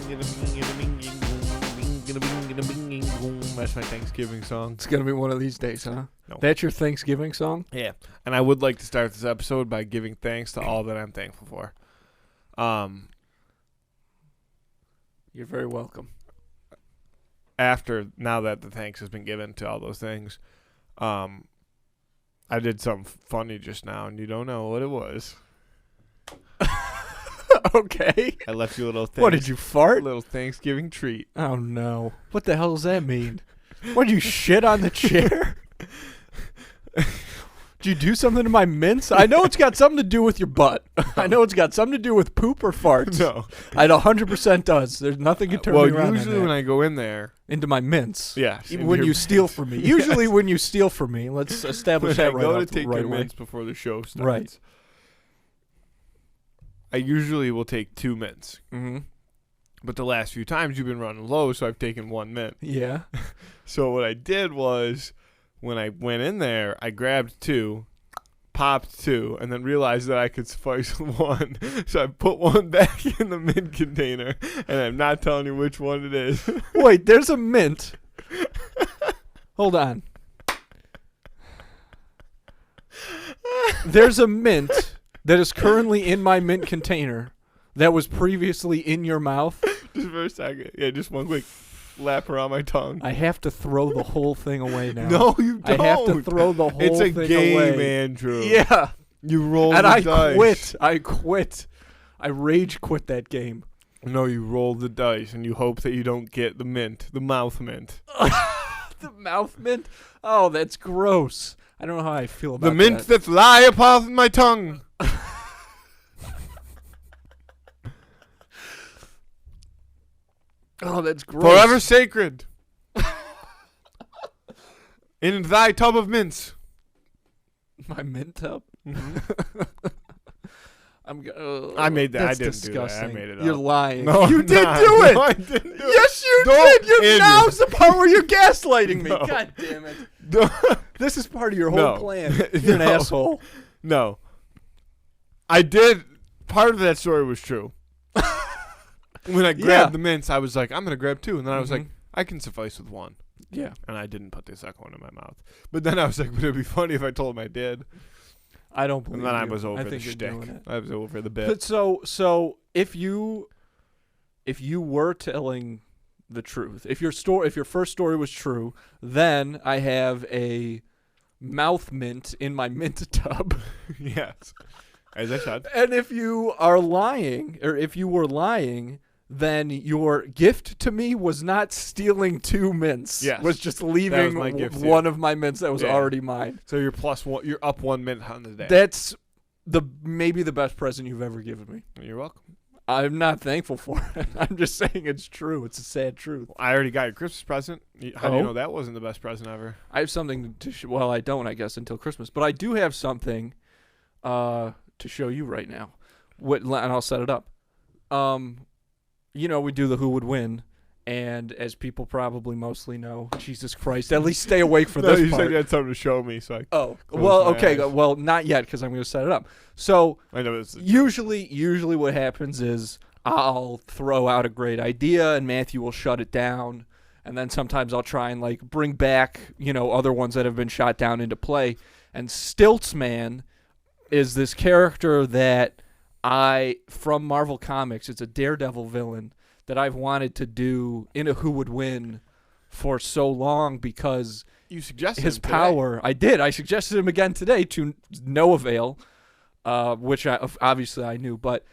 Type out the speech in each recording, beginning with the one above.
That's my Thanksgiving song. It's going to be one of these days, huh? No. That's your Thanksgiving song? Yeah. And I would like to start this episode by giving thanks to all that I'm thankful for. You're very welcome. Now that the thanks has been given to all those things, I did something funny just now, and you don't know what it was. Okay. I left you a little What, did you fart? A little Thanksgiving treat. Oh, no. What the hell does that mean? What, did you shit on the chair? Did you do something to my mints? I know it's got something to do with your butt. I know it's got something to do with poop or farts. No. It 100% does. There's nothing can turn me around. Well, usually when I go in there. Into my mints. Yeah. When you steal from me. Usually when you steal from me. Let's establish that right away. I go to take your mints before the show starts. Right. I usually will take 2 mints. Mm-hmm. But the last few times you've been running low, so I've taken 1 mint. Yeah. So what I did was, when I went in there, I grabbed 2, popped 2, and then realized that I could suffice with 1. So I put 1 back in the mint container, and I'm not telling you which one it is. Wait, there's a mint. Hold on. There's a mint that is currently in my mint container that was previously in your mouth. Just for a second. Yeah, just one quick lap around my tongue. I have to throw the whole thing away now. No, you don't. I have to throw the whole thing away. It's a game, Andrew. Yeah. You roll and the I dice. I quit. I rage quit that game. No, you roll the dice and you hope that you don't get the mint, the mouth mint. The mouth mint? Oh, that's gross. I don't know how I feel about the mint that. that lie upon my tongue. Oh, that's gross. Forever sacred. In thy tub of mints. My mint tub? Mm-hmm. I made that. That's I didn't disgusting. do that. I made it up. You're lying. No, you I'm did not. do it. No, I didn't do yes, you Don't, did. Andrew. Now's the part where you're gaslighting me. No. God damn it. No. This is part of your whole No. plan. You're an asshole. No. I did. Part of that story was true. When I grabbed the mints, I was like, I'm going to grab 2. And then I was like, I can suffice with 1. Yeah. And I didn't put the second one in my mouth. But then I was like, would it be funny if I told him I did? I don't believe And then you. I was over I the think you're shtick. doing it. I was over the bit. But so if you were telling the truth, if your first story was true, then I have a mouth mint in my mint tub. Yes. As I said. And if you are lying, or if you were lying, then your gift to me was not stealing 2 mints. Yes. Was just leaving my gift, one of my mints that was Yeah. already mine. So you're +1. You're up 1 mint on the day. That's maybe the best present you've ever given me. You're welcome. I'm not thankful for it. I'm just saying it's true. It's a sad truth. I already got your Christmas present. How do you Oh? know that wasn't the best present ever? I have something to well, I don't, I guess, until Christmas. But I do have something to show you right now. And I'll set it up. We do the Who Would Win. And as people probably mostly know, Jesus Christ, at least stay awake for this you part. said you had something to show me, so I Oh, closed well, my okay. eyes. Well, not yet because I'm going to set it up. So I know it's usually what happens is I'll throw out a great idea and Matthew will shut it down. And then sometimes I'll try and bring back, other ones that have been shot down into play. And Stiltzman is this character that from Marvel Comics, it's a Daredevil villain that I've wanted to do in a Who Would Win for so long because you suggested his him today. power. I did. I suggested him again today to no avail, which obviously I knew. But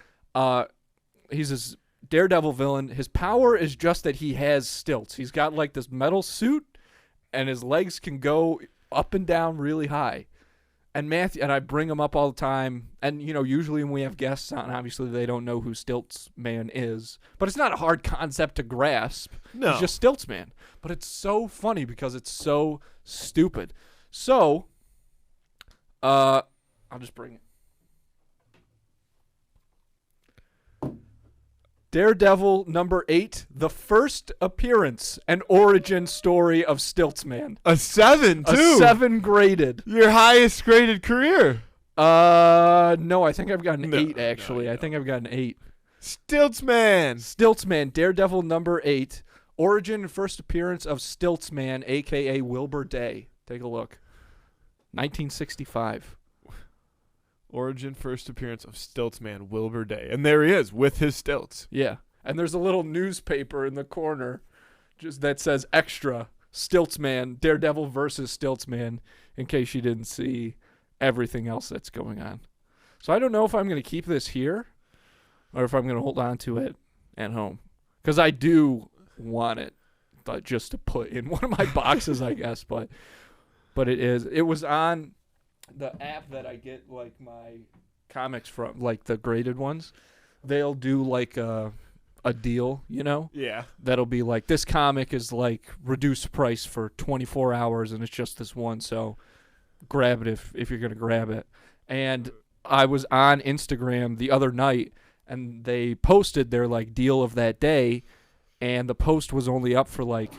he's this Daredevil villain. His power is just that he has stilts. He's got this metal suit, and his legs can go up and down really high. And Matthew and I bring him up all the time. And, usually when we have guests on, obviously they don't know who Stiltzman is. But it's not a hard concept to grasp. No. He's just Stiltzman. But it's so funny because it's so stupid. So, I'll just bring it. Daredevil number 8, the first appearance and origin story of Stiltzman. A 7 too. A 7 graded. Your highest graded career. No, I think I've got an 8 actually. No, I think I've got an 8. Stiltsman. Stiltsman, Daredevil number 8. Origin and first appearance of Stiltsman, a.k.a. Wilbur Day. Take a look. 1965. Origin, first appearance of Stiltsman, Wilbur Day. And there he is with his stilts. Yeah. And there's a little newspaper in the corner just that says extra Stiltsman, Daredevil versus Stiltsman, in case you didn't see everything else that's going on. So I don't know if I'm going to keep this here or if I'm going to hold on to it at home. Because I do want it, but just to put in one of my boxes, I guess. But it was on the app that I get like my comics from, like the graded ones. They'll do like a deal, you know? Yeah. That'll be like, this comic is like reduced price for 24 hours and it's just this one, so grab it if you're going to grab it. And I was on Instagram the other night and they posted their like deal of that day, and the post was only up for like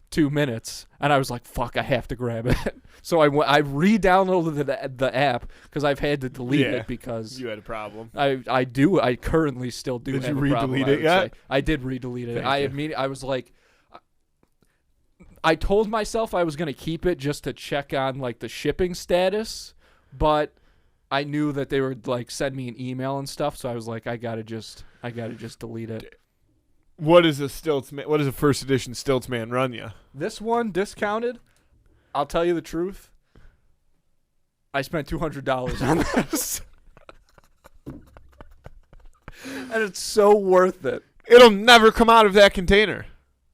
2 minutes, and I was like, fuck, I have to grab it. So I re-downloaded the app because I've had to delete it because you had a problem. I currently still do Did have you a problem. re-delete it yet? I did re-delete it. Thank you. I was like, I told myself I was going to keep it just to check on like the shipping status, but I knew that they would like send me an email and stuff, so I was like, I gotta just delete it. What is a Stiltsman? What does a first edition Stiltsman run you? This one discounted. I'll tell you the truth. I spent $200 on this, and it's so worth it. It'll never come out of that container.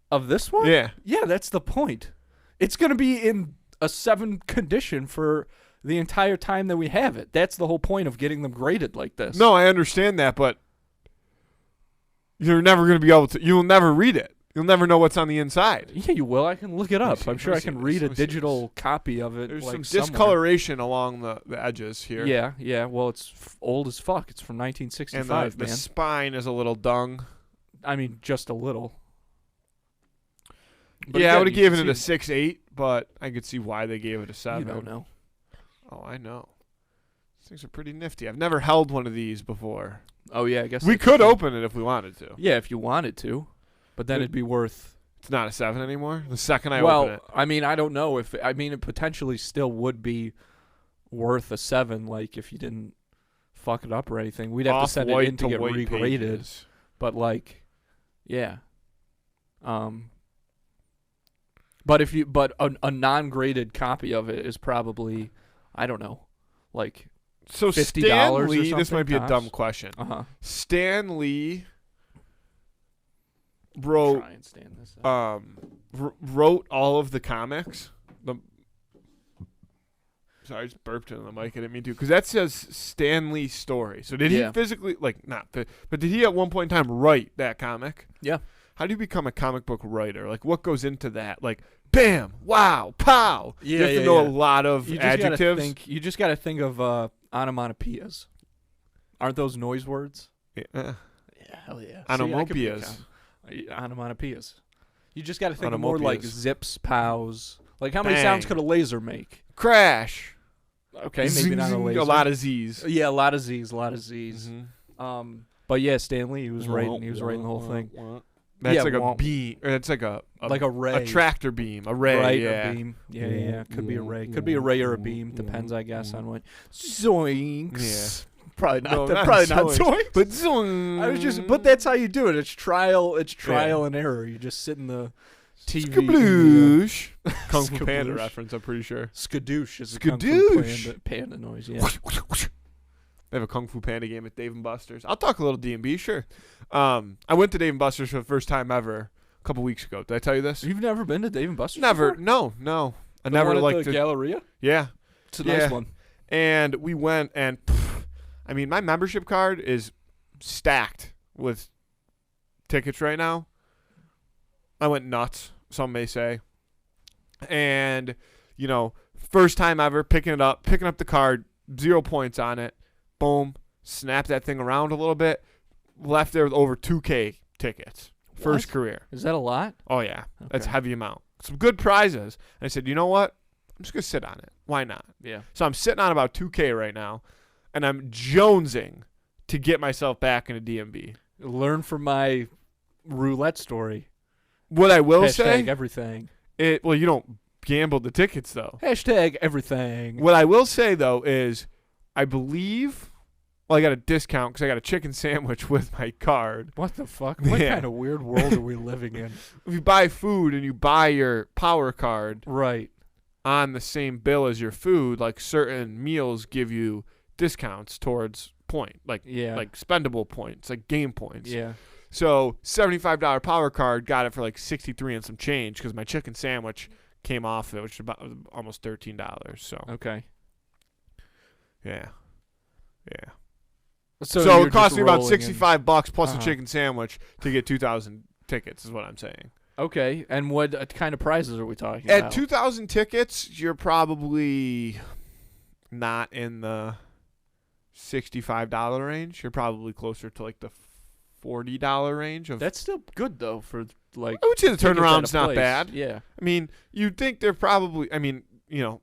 Of this one? Yeah. Yeah, that's the point. It's gonna be in a 7 condition for the entire time that we have it. That's the whole point of getting them graded like this. No, I understand that, but you're never going to be able to. You'll never read it. You'll never know what's on the inside. Yeah, you will. I can look it up. I'm sure I can read a Let me see digital copy of it. There's like some somewhere. discoloration along the edges here. Yeah. Well, it's old as fuck. It's from 1965, and the man. spine is a little dung. I mean, just a little. But Yeah, I again, would have you given can it a see- 6.8, but I could see why they gave it a 7. You don't know. Oh, I know. These things are pretty nifty. I've never held one of these before. Oh yeah, I guess We that's could true. open it if we wanted to. Yeah, if you wanted to, but then it'd be worth. It's not a 7 anymore. The second I open Well, it. I mean, I don't know if it potentially still would be worth a 7. Like if you didn't fuck it up or anything, we'd have to send it Off-white in to get white regraded. pages. But like, yeah. But a non-graded copy of it is probably, I don't know, like So $50 Stan or Lee, this something might be a tops. dumb question. uh-huh. Stan Lee wrote Try and stand this up. wrote all of the comics. Sorry, I just burped into the mic. I didn't mean to, because that says Stan Lee story. So did he Yeah. physically, like, but did he at one point in time write that comic? Yeah. How do you become a comic book writer? Like, what goes into that? Like, bam, wow, pow. You have to know a lot of adjectives. You just got to think of onomatopoeias. Aren't those noise words? Yeah. Yeah, hell yeah. Onomatopoeias. Onomatopoeias. You just got to think of more like Onomatopoeias. zips, pows. Like how many Bang. sounds could a laser make? Crash. Okay, maybe not a laser. A lot of Z's. Yeah, a lot of Z's, Mhm. But yeah, Stan Lee, he was writing the whole thing. That's Yeah, like a wonk. beam. It's like a Like a ray. a tractor beam. A ray. Right, yeah. a beam. Yeah. Could be a ray. Could be a ray or a beam. Depends, I guess, on what. Zoinks. Probably not. No, not probably not zoinks. zoinks. But zoing. But that's how you do it. It's trial and error. You just sit in the TV. Skabloosh. Kung Fu Panda Skabloosh. reference, I'm pretty sure. Skadoosh is a Skadoosh. Kung Fu panda noise. Yeah. They have a Kung Fu Panda game at Dave & Buster's. I'll talk a little D&B, sure. I went to Dave & Buster's for the first time ever a couple weeks ago. Did I tell you this? You've never been to Dave & Buster's? Never. before? No. I The never one at liked the it. Galleria. Yeah. It's a Yeah. nice one. And we went and, I mean, my membership card is stacked with tickets right now. I went nuts, some may say. And, first time ever picking up the card, 0 points on it. Boom. Snap that thing around a little bit. Left there with over 2K tickets. First What? career. Is that a lot? Oh, yeah. That's a Okay. heavy amount. Some good prizes. And I said, you know what? I'm just going to sit on it. Why not? Yeah. So I'm sitting on about 2K right now, and I'm jonesing to get myself back into DMB. Learn from my roulette story. What I will Hashtag say, everything. well, you don't gamble the tickets though. Hashtag everything. What I will say though is, I believe, well, I got a discount because I got a chicken sandwich with my card. What the fuck? What Yeah. kind of weird world are we living in? If you buy food and you buy your power card Right. on the same bill as your food, like certain meals give you discounts towards like spendable points, like game points. Yeah. So $75 power card, got it for like 63 and some change because my chicken sandwich came off it, which is about almost $13. So Okay. yeah. So So you're it cost just me about rolling in. $65 plus Uh-huh. a chicken sandwich to get 2,000 tickets, is what I'm saying. Okay. And what kind of prizes are we talking At about? 2,000 tickets, you're probably not in the $65 range. You're probably closer to like the $40 range. That's still good though for like. I would say the tickets at a turnaround's not place. bad. Yeah. I mean, you'd think they're probably. I mean,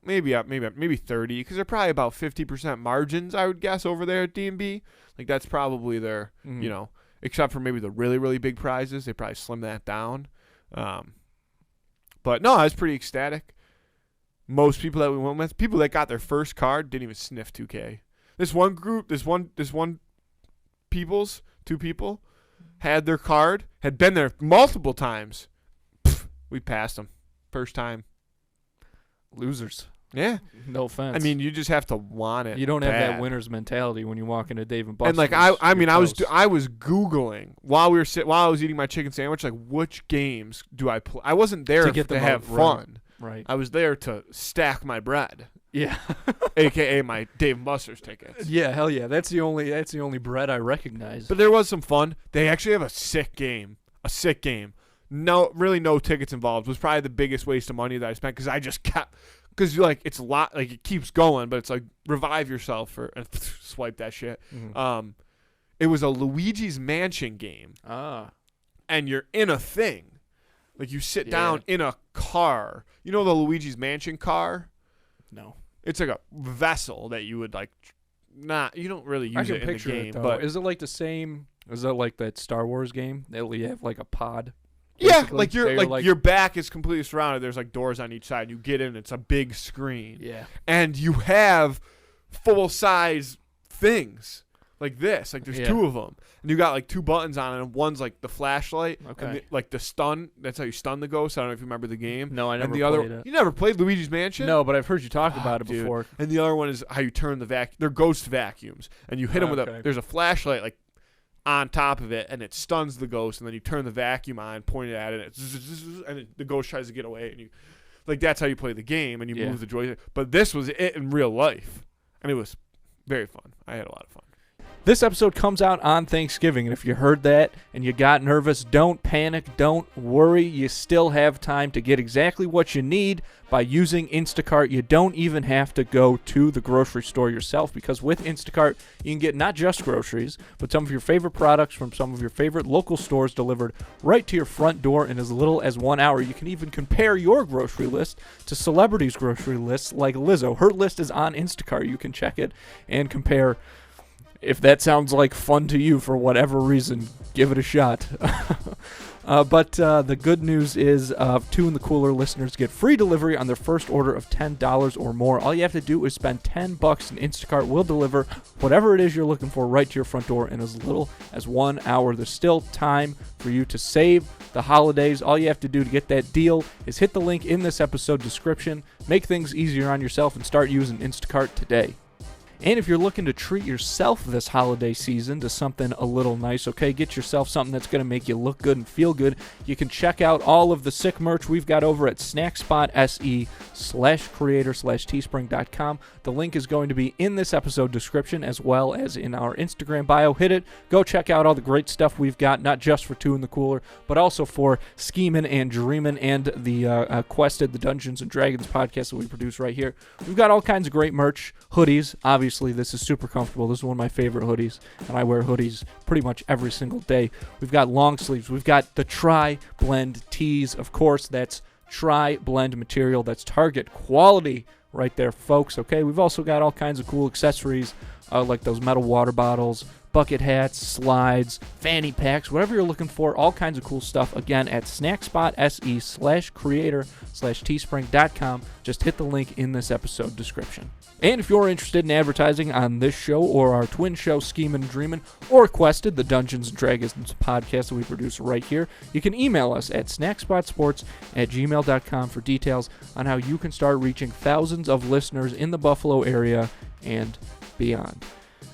maybe 30 because they're probably about 50% margins. I would guess over there at D&B. Like that's probably their. Mhm. Except for maybe the really really big prizes, they probably slim that down. But no, I was pretty ecstatic. Most people that we went with, people that got their first card, didn't even sniff 2K. This one group, two people, had their card, had been there multiple times. We passed them. First time. Losers. Yeah. No offense. I mean, you just have to want it. you don't have that bad. winner's mentality when you walk into Dave and Buster's. And like I was Googling while I was eating my chicken sandwich, like which games do I play? I wasn't there To get to them have out, fun. Right. I was there to stack my bread, Yeah. aka my Dave and Buster's tickets. Yeah. Hell yeah. That's the only bread I recognize. But there was some fun. They actually have a sick game. No tickets involved. It was probably the biggest waste of money that I spent because I just kept. Because like it's a lot, like it keeps going, but it's like revive yourself and swipe that shit. Mm-hmm. It was a Luigi's Mansion game, and you're in a thing, like you sit down in a car. You know the Luigi's Mansion car? No. It's like a vessel that you would like. You don't really use I can it in the picture game, it though. but Is it like the same? Is it like that Star Wars game that you have like a pod? yeah, basically? like They're your back is completely surrounded. There's like doors on each side. You get in. It's a big screen. Yeah. And you have full size things like this. Like there's two of them, and you got like two buttons on it. And one's like the flashlight, Okay. and like the stun. That's how you stun the ghost. I don't know if you remember the game. No, I never And the played other, it. you never played Luigi's Mansion? No, but I've heard you talk about it Dude. before. And the other one is how you turn the vacuum. They're ghost vacuums, and you hit them with Okay. there's a flashlight like on top of it, and it stuns the ghost, and then you turn the vacuum on, point it at it, and the ghost tries to get away, and you like that's how you play the game, and you move the joystick. But this was it in real life, and it was very fun. I had a lot of fun. This episode comes out on Thanksgiving, and if you heard that and you got nervous, don't panic, don't worry. You still have time to get exactly what you need by using Instacart. You don't even have to go to the grocery store yourself, because with Instacart, you can get not just groceries, but some of your favorite products from some of your favorite local stores delivered right to your front door in as little as 1 hour. You can even compare your grocery list to celebrities' grocery lists like Lizzo. Her list is on Instacart. You can check it and compare. If that sounds like fun to you for whatever reason, give it a shot. But the good news is Two in the Cooler listeners get free delivery on their first order of $10 or more. All you have to do is spend $10 and Instacart will deliver whatever it is you're looking for right to your front door in as little as 1 hour. There's still time for you to save the holidays. All you have to do to get that deal is hit the link in this episode description, make things easier on yourself, and start using Instacart today. And if you're looking to treat yourself this holiday season to something a little nice, okay, get yourself something that's going to make you look good and feel good. You can check out all of the sick merch we've got over at snackspot.se/creator/teespring.com. The link is going to be in this episode description as well as in our Instagram bio. Hit it. Go check out all the great stuff we've got, not just for Two in the Cooler, but also for Schemin' and Dreamin' and the Quested, the Dungeons and Dragons podcast that we produce right here. We've got all kinds of great merch, hoodies, obviously. This is super comfortable. This is one of my favorite hoodies, and I wear hoodies pretty much every single day. We've got long sleeves. We've got the Tri-Blend tees. Of course, that's Tri-Blend material. That's Target quality right there, folks. Okay, we've also got all kinds of cool accessories like those metal water bottles, bucket hats, slides, fanny packs, whatever you're looking for, all kinds of cool stuff. Again, at snackspot.se/creator/teespring.com. Just hit the link in this episode description. And if you're interested in advertising on this show or our twin show, Schemin' and Dreamin', or requested the Dungeons & Dragons podcast that we produce right here, you can email us at snackspotsports@gmail.com for details on how you can start reaching thousands of listeners in the Buffalo area and beyond.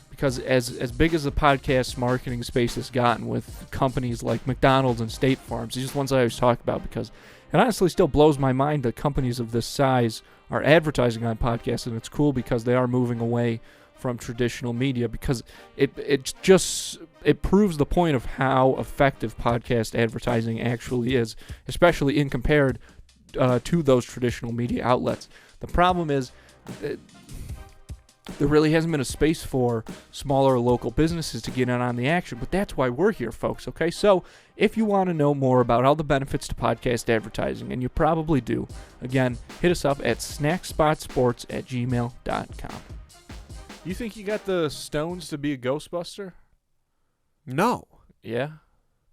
Because as big as the podcast marketing space has gotten with companies like McDonald's and State Farms, these are the ones I always talk about because it honestly still blows my mind that companies of this size are advertising on podcasts, and it's cool because they are moving away from traditional media because it proves the point of how effective podcast advertising actually is, especially in compared to those traditional media outlets. The problem is there really hasn't been a space for smaller local businesses to get in on the action, but that's why we're here, folks, okay? So if you want to know more about all the benefits to podcast advertising, and you probably do, again, hit us up at snackspotsports@gmail.com. You think you got the stones to be a Ghostbuster? No. Yeah?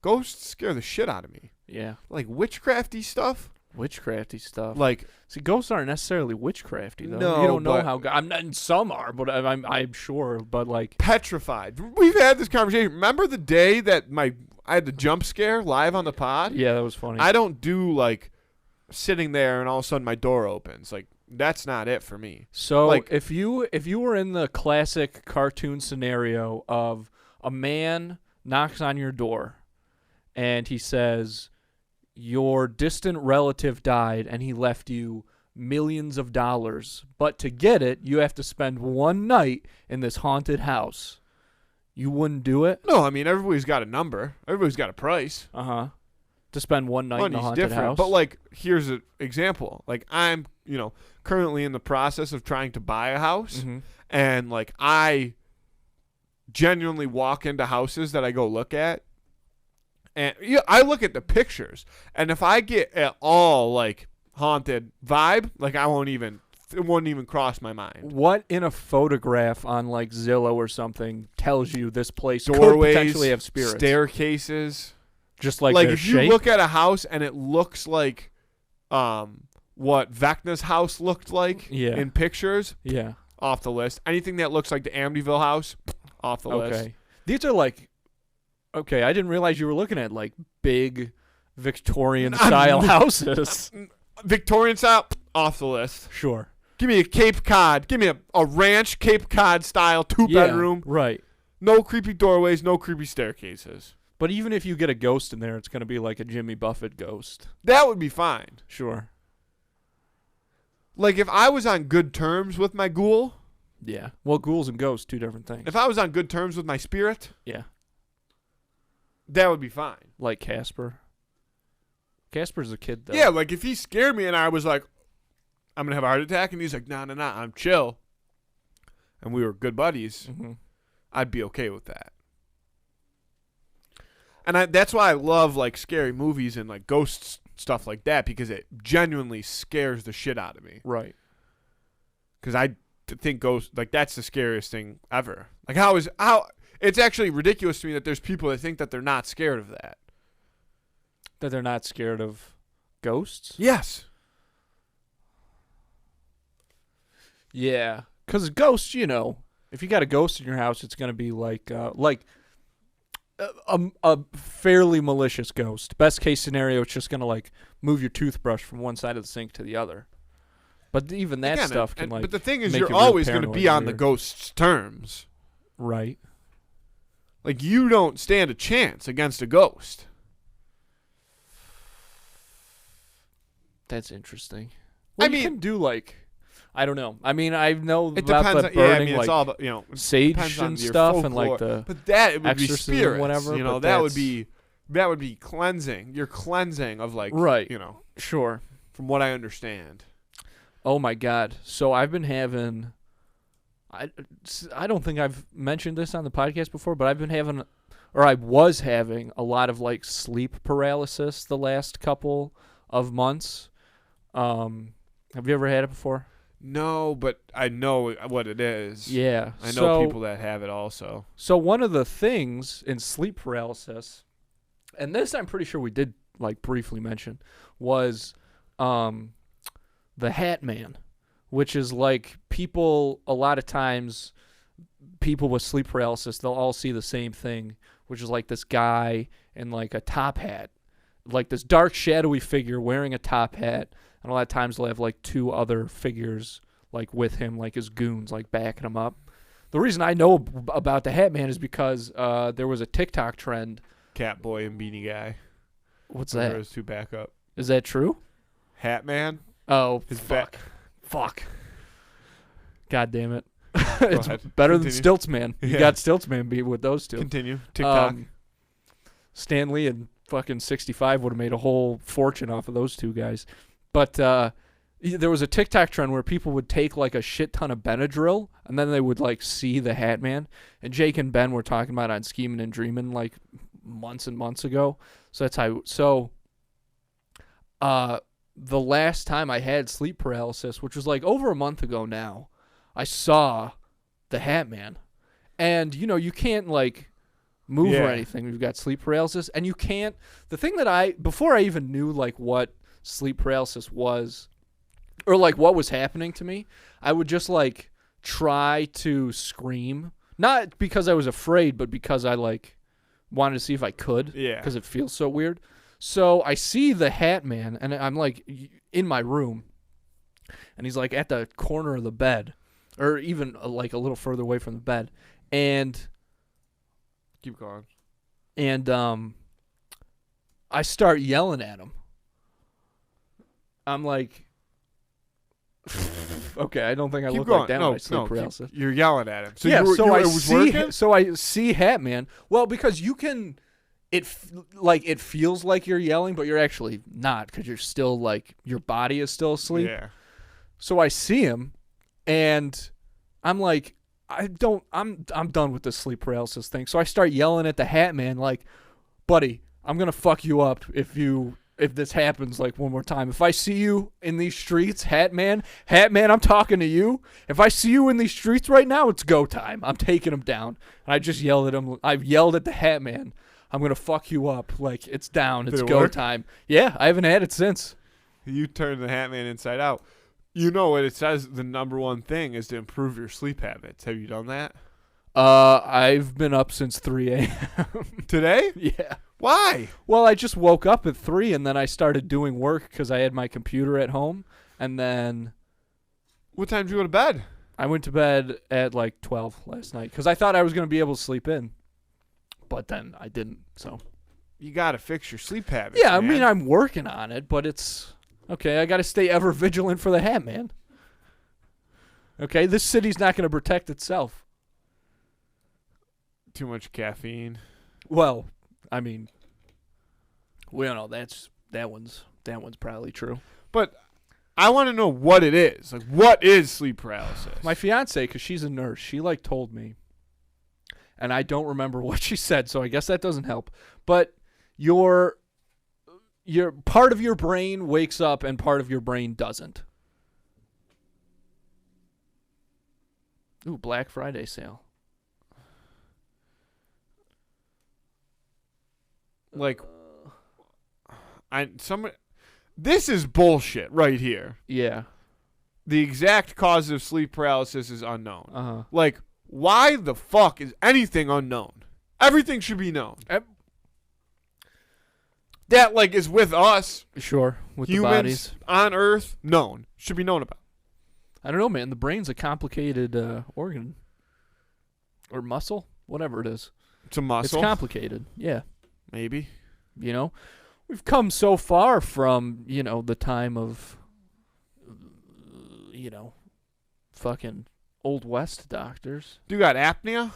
Ghosts scare the shit out of me. Yeah. Like witchcrafty stuff. Witchcrafty stuff. Like, see, ghosts aren't necessarily witchcrafty, though. No, you don't know but- how. I'm not. Some are, but I'm sure. But like, petrified. We've had this conversation. Remember the day that I had the jump scare live on the pod? yeah, that was funny. I don't do like sitting there and all of a sudden my door opens. Like, that's not it for me. So like- if you were in the classic cartoon scenario of a man knocks on your door and he says your distant relative died and he left you millions of dollars, but to get it you have to spend one night in this haunted house, you wouldn't do it? No, I mean, everybody's got a number. Everybody's got a price. To spend one night in a Money's haunted different. house. But like, here's an example. Like, I'm, currently in the process of trying to buy a house. Mhm. And like, I genuinely walk into houses that I go look at, and I look at the pictures, and if I get at all like haunted vibe, like it wouldn't even cross my mind. What in a photograph on like Zillow or something tells you this place could Doorways, potentially have spirits? staircases. Just like If you look at a house and it looks like what Vecna's house looked like Yeah. in pictures, Yeah. off the list. Anything that looks like the Amityville house, off the list. Okay. These are like. Okay, I didn't realize you were looking at like big Victorian style houses. Victorian style, off the list. Sure. Give me a Cape Cod. Give me a ranch Cape Cod style 2-bedroom. Yeah, right. No creepy doorways, no creepy staircases. But even if you get a ghost in there, it's going to be like a Jimmy Buffett ghost. That would be fine. Sure. Like if I was on good terms with my ghoul, Yeah. Well, ghouls and ghosts, two different things. if I was on good terms with my spirit, Yeah. that would be fine. Like Casper. Casper's a kid, though. Yeah, like if he scared me and I was like, I'm going to have a heart attack, and he's like, no, I'm chill, and we were good buddies, Mm-hmm. I'd be okay with that. And that's why I love like scary movies and like ghosts stuff like that, because it genuinely scares the shit out of me. Right. Because I think ghosts, like, that's the scariest thing ever. Like how it's actually ridiculous to me that there's people that think that they're not scared of that. That they're not scared of ghosts? Yes. Yeah. Because ghosts, if you got a ghost in your house, it's going to be like a fairly malicious ghost. Best case scenario, it's just going to like move your toothbrush from one side of the sink to the other. But even that Again, stuff can but the thing is, make you're you real always going to paranoid be and on the weird. ghost's terms. Right. Like, you don't stand a chance against a ghost. That's interesting. Well, I you mean- can do like, I don't know. I mean, I know It about depends. the On, burning it's like all about, sage depends on and your stuff, and like folklore. the But that it would be exorcism, spirits, whatever, but that would that's- be cleansing. You're cleansing of like, Right. From what I understand. Oh my God! So I've been having. I don't think I've mentioned this on the podcast before, but I was having a lot of like sleep paralysis the last couple of months. Have you ever had it before? No, but I know what it is. Yeah. I know people that have it also. So one of the things in sleep paralysis, and this I'm pretty sure we did like briefly mention, was the Hat Man, which is like people, a lot of times, people with sleep paralysis, they'll all see the same thing, which is like this guy in like a top hat, like this dark shadowy figure wearing a top hat, and a lot of times they'll have like two other figures like with him, like his goons, like backing him up. The reason I know about the Hat Man is because there was a TikTok trend. Catboy and Beanie Guy. What's Those that? are his two backup. Is that true? Hat Man. Oh, His fuck. God damn it. It's ahead. better Continue. than Stilts Man. You Yeah. got Stilts Man beat with those two. Continue. TikTok. Stanley and fucking 65 would have made a whole fortune off of those two guys. But there was a TikTok trend where people would take like a shit ton of Benadryl and then they would like see the Hat Man. And Jake and Ben were talking about it on Scheming and Dreaming like months and months ago. So that's how. So the last time I had sleep paralysis, which was like over a month ago now, I saw the Hat Man. And, you know, you can't like move or anything when you've got sleep paralysis. And you can't. The thing that before I even knew like what sleep paralysis was or like what was happening to me, I would just like try to scream. Not because I was afraid, but because I like wanted to see if I could. Yeah. Because it feels so weird. So I see the Hat Man, and I'm like in my room, and he's like at the corner of the bed, or even like a little further away from the bed, and Keep going. And I start yelling at him. I'm like, okay, I don't think I Keep look going. like that when I sleep paralysis. You're yelling at him. So yeah, so I see Hat Man. Well, because you can, it feels like you're yelling, but you're actually not because you're still like your body is still asleep. Yeah. So I see him, and I'm like, I'm done with this sleep paralysis thing. So I start yelling at the Hat Man like, buddy, I'm gonna fuck you up if this happens like one more time. If I see you in these streets, Hat Man, I'm talking to you. If I see you in these streets right now, it's go time. I'm taking him down. And I just yelled at him. I've yelled at the Hat Man. I'm gonna fuck you up. Like it's down. It's go time. Yeah, I haven't had it since. You turned the Hat Man inside out. You know what it says? The number one thing is to improve your sleep habits. Have you done that? I've been up since 3 a.m. Today? Yeah. Why? Well, I just woke up at 3 and then I started doing work because I had my computer at home. And then What time did you go to bed? I went to bed at like 12 last night because I thought I was going to be able to sleep in. But then I didn't, so. You got to fix your sleep habits. Yeah, I man. mean, I'm working on it, but it's... Okay, I got to stay ever vigilant for the Hat Man. Okay, this city's not going to protect itself. Too much caffeine. Well, I mean, we don't know. That one's probably true. But I want to know what it is. Like, what is sleep paralysis? My fiance, because she's a nurse, she like told me, and I don't remember what she said, so I guess that doesn't help. But your part of your brain wakes up and part of your brain doesn't. Ooh, Black Friday sale. Like, this is bullshit right here. Yeah. The exact cause of sleep paralysis is unknown. Uh-huh. Like, why the fuck is anything unknown? Everything should be known. That, like, is with us. Sure, with humans the bodies. On Earth, known. Should be known about. I don't know, man. The brain's a complicated organ. Or muscle. Whatever it is. It's a muscle. It's complicated. Yeah. Maybe. You know? We've come so far from, the time of, fucking Old West doctors. Do you got apnea?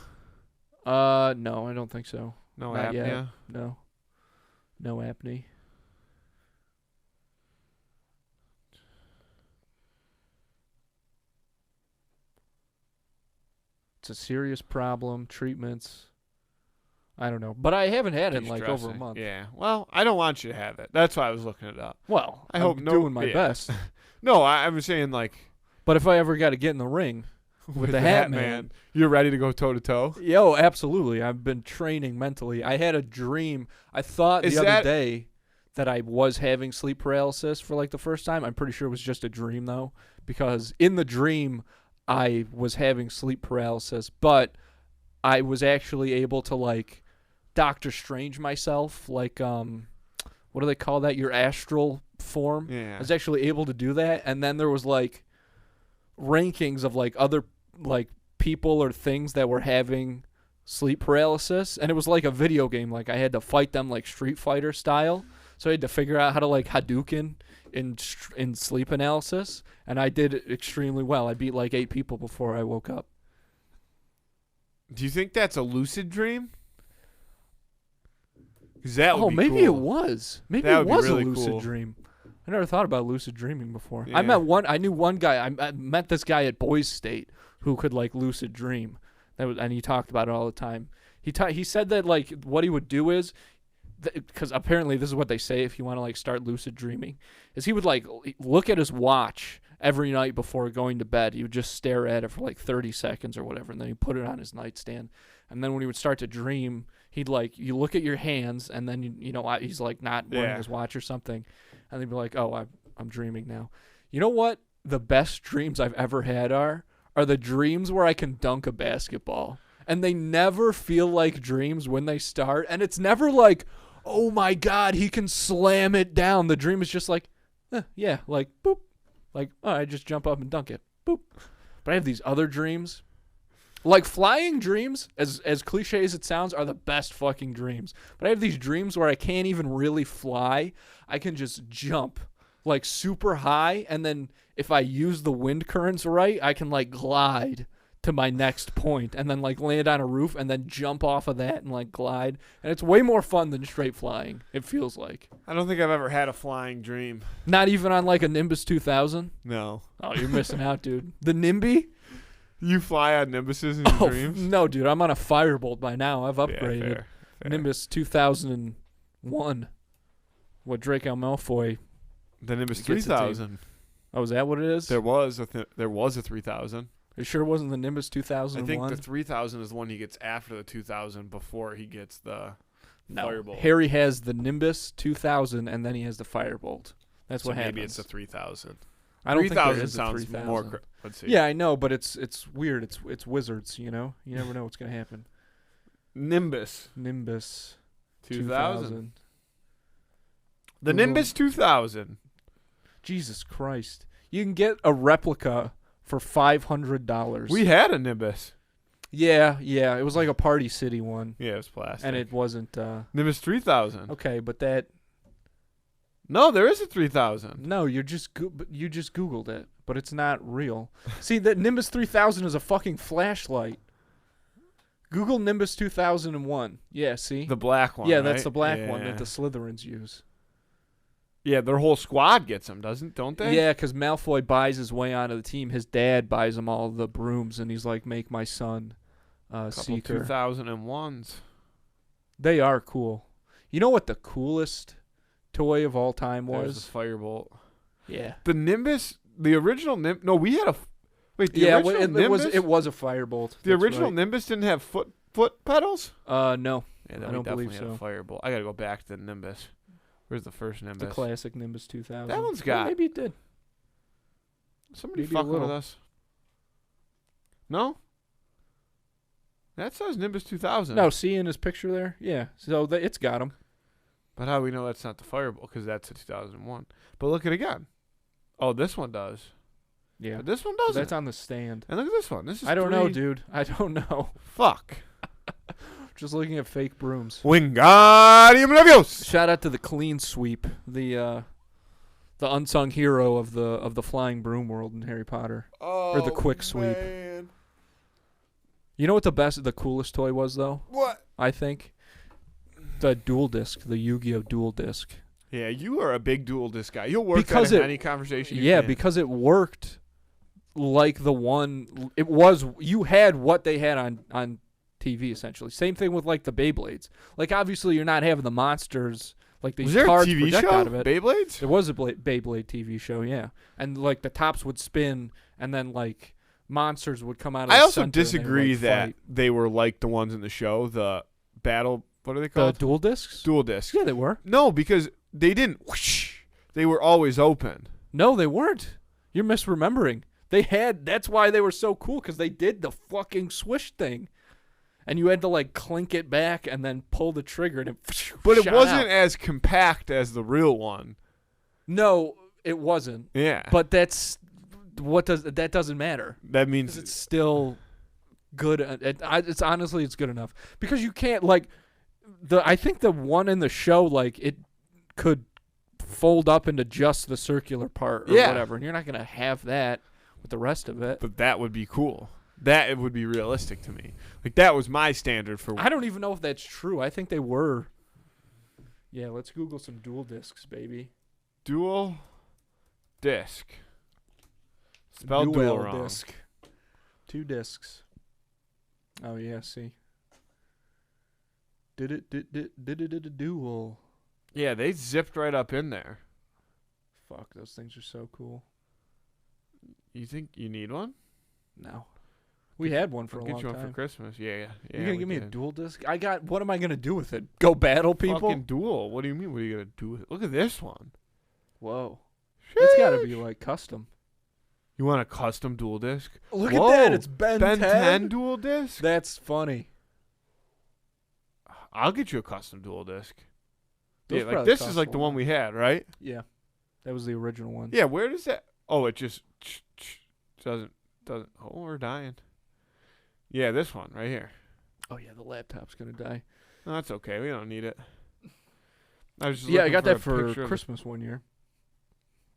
No, I don't think so. No Not apnea? yet. No. No apnea. It's a serious problem. Treatments. I don't know. But I haven't had it in like over a month. Yeah. Well, I don't want you to have it. That's why I was looking it up. Well, I'm doing my best. No, I was saying like But if I ever got to get in the ring with the Hat Man, you're ready to go toe to toe. yo, absolutely. I've been training mentally. I had a dream. I thought the other day that I was having sleep paralysis for like the first time. I'm pretty sure it was just a dream though, because in the dream I was having sleep paralysis, but I was actually able to like Doctor Strange myself, like what do they call that? Your astral form. Yeah. I was actually able to do that, and then there was like rankings of like other like people or things that were having sleep paralysis, and it was like a video game. Like I had to fight them like Street Fighter style, so I had to figure out how to like Hadouken in sleep analysis, and I did extremely well. I beat like 8 people before I woke up. Do you think that's a lucid dream? 'Cause that would be maybe cool. it was. Maybe That it would be was really a lucid cool. dream. I never thought about lucid dreaming before. Yeah. I knew one guy. I met this guy at Boys State who could like lucid dream. And he talked about it all the time. He said that like what he would do is, because apparently this is what they say if you want to like start lucid dreaming, is he would like look at his watch every night before going to bed. He would just stare at it for like 30 seconds or whatever, and then he'd put it on his nightstand. And then when he would start to dream, he'd like, you look at your hands, and then you know he's like not wearing his watch or something, and they'd be like, oh, I'm dreaming now. You know what the best dreams I've ever had are the dreams where I can dunk a basketball, and they never feel like dreams when they start, and it's never like, oh my God, he can slam it down. The dream is just like, yeah, like boop, like I just jump up and dunk it, boop. But I have these other dreams. Like flying dreams, as cliche as it sounds, are the best fucking dreams. But I have these dreams where I can't even really fly. I can just jump like super high, and then if I use the wind currents right, I can like glide to my next point and then like land on a roof and then jump off of that and like glide. And it's way more fun than straight flying, it feels like. I don't think I've ever had a flying dream. Not even on like a Nimbus 2000? No. Oh, you're missing out, dude. The Nimby? You fly on Nimbuses in your dreams? No, dude. I'm on a Firebolt by now. I've upgraded. Yeah, fair. Nimbus 2001. What Draco Malfoy. The Nimbus Gets it to 3000. Oh, is that what it is? There was a 3000. It sure wasn't the Nimbus 2001? I think the 3000 is the one he gets after the 2000 before he gets the Firebolt. Harry has the Nimbus 2000 and then he has the Firebolt. That's what happens. Maybe it's the 3000. I don't think there is a sounds 3000. more. Let's see. Yeah, I know, but it's weird. It's wizards, you know. You never know what's gonna happen. Nimbus Nimbus 2000. The Google. Nimbus 2000. Jesus Christ! You can get a replica for $500. We had a Nimbus. Yeah. It was like a Party City one, Yeah, it was plastic. and it wasn't. Nimbus 3000. Okay, but that. No, there is a 3000. No, you just Googled it, but it's not real. See, that Nimbus 3000 is a fucking flashlight. Google Nimbus 2001. Yeah, see? The black one. yeah, right? that's the black one Yeah. that the Slytherins use. Yeah, their whole squad gets them, don't they? Yeah, because Malfoy buys his way onto the team. His dad buys him all the brooms, and he's like, make my son Couple Seeker. 2001s. They are cool. You know what the coolest toy of all time There's was? the Firebolt. Yeah. The Nimbus, the original Nimbus. No, we had a. Wait, the Yeah, original it Nimbus. was a Firebolt. The That's original right. Nimbus didn't have foot pedals. No. Yeah, I then we don't definitely believe had a so. Firebolt. I gotta go back to the Nimbus. Where's the first Nimbus? The classic Nimbus 2000. That one's Well, got- maybe it did. Somebody maybe a fucking with little. us. No. That says Nimbus 2000. No, see in his picture there? Yeah. So it's got him. But how do we know that's not the Firebolt? Because that's a 2001. But look at it again. Oh, this one does. Yeah. But this one doesn't. That's on the stand. And look at this one. This is I don't know, 3. dude. I don't know. Fuck. Just looking at fake brooms. Wingardium Leviosa. Shout out to the Clean Sweep, the unsung hero of the flying broom world in Harry Potter. Oh, the quick sweep. Man. You know what the coolest toy was though? What? I think the Dual Disc, the Yu-Gi-Oh! Dual Disc. Yeah, you are a big dual disc guy. You'll work Because that in it- any conversation you Yeah, can. because it worked like the one. It was you had what they had on TV essentially. Same thing with like the Beyblades. Like obviously you're not having the monsters Like these Was there a cards TV project show? out of it. Beyblades? There was a Beyblade TV show, yeah, and like the tops would spin, and then like monsters would come out of the I also center and they would, disagree like, that fight. they were like the ones in the show, the battle. What are they The called? dual discs. Dual discs. Yeah, they were. No, because they didn't. Whoosh, they were always open. No, they weren't. You're misremembering. They had. That's why they were so cool, because they did the fucking swish thing, and you had to like clink it back and then pull the trigger, and it. But it shot wasn't out. as compact as the real one. No, it wasn't. Yeah. But that doesn't matter. That 'Cause means it's still good. It's honestly, it's good enough, because you can't like I think the one in the show, like, it could fold up into just the circular part or whatever, and you're not gonna have that with the rest of it. But that would be cool. That it would be realistic to me. Like, that was my standard for. I don't even know if that's true. I think they were. Yeah, let's Google some dual discs, baby. Dual disc. Spelled dual wrong. Disc. 2 discs. Oh yeah, see. Did it dual? Yeah, they zipped right up in there. Fuck, those things are so cool. You think you need one? No. We had one for I'll a get long you one time. for Christmas. Yeah. You're gonna we give me a did. dual disc? What am I gonna do with it? Go battle people? Fucking dual. What do you mean? What are you gonna do with it? Look at this one. Whoa. It's gotta be like custom. You want a custom dual disc? Look Whoa, at that, it's Ben 10 dual disc? That's funny. I'll get you a custom dual disc. Those Yeah, like probably this is cost like a the lot. one we had, right? Yeah. That was the original one. Yeah, where does that? Oh, it just doesn't. Oh, we're dying. Yeah, this one right here. Oh yeah, the laptop's gonna die. No, that's okay. We don't need it. I was just Yeah, I looking got that a for picture of the- Christmas one year.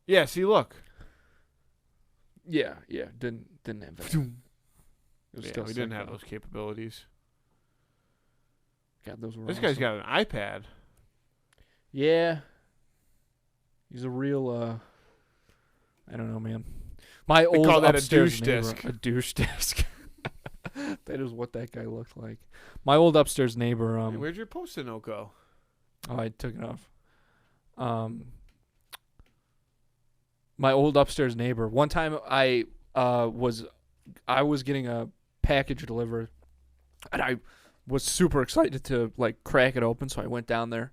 Yeah, see, look. Yeah, didn't have that. It was Yeah, still we didn't sick, have though. those capabilities. God, those were This guy's awesome. got an iPad. Yeah. He's a real I don't know, man. My old call that a upstairs douche neighbor, disc. a douche disc. That is what that guy looked like. My old upstairs neighbor Hey, where'd your Post-it note go? oh, I took it off. My old upstairs neighbor. One time I was getting a package delivered, and I was super excited to like crack it open, so I went down there,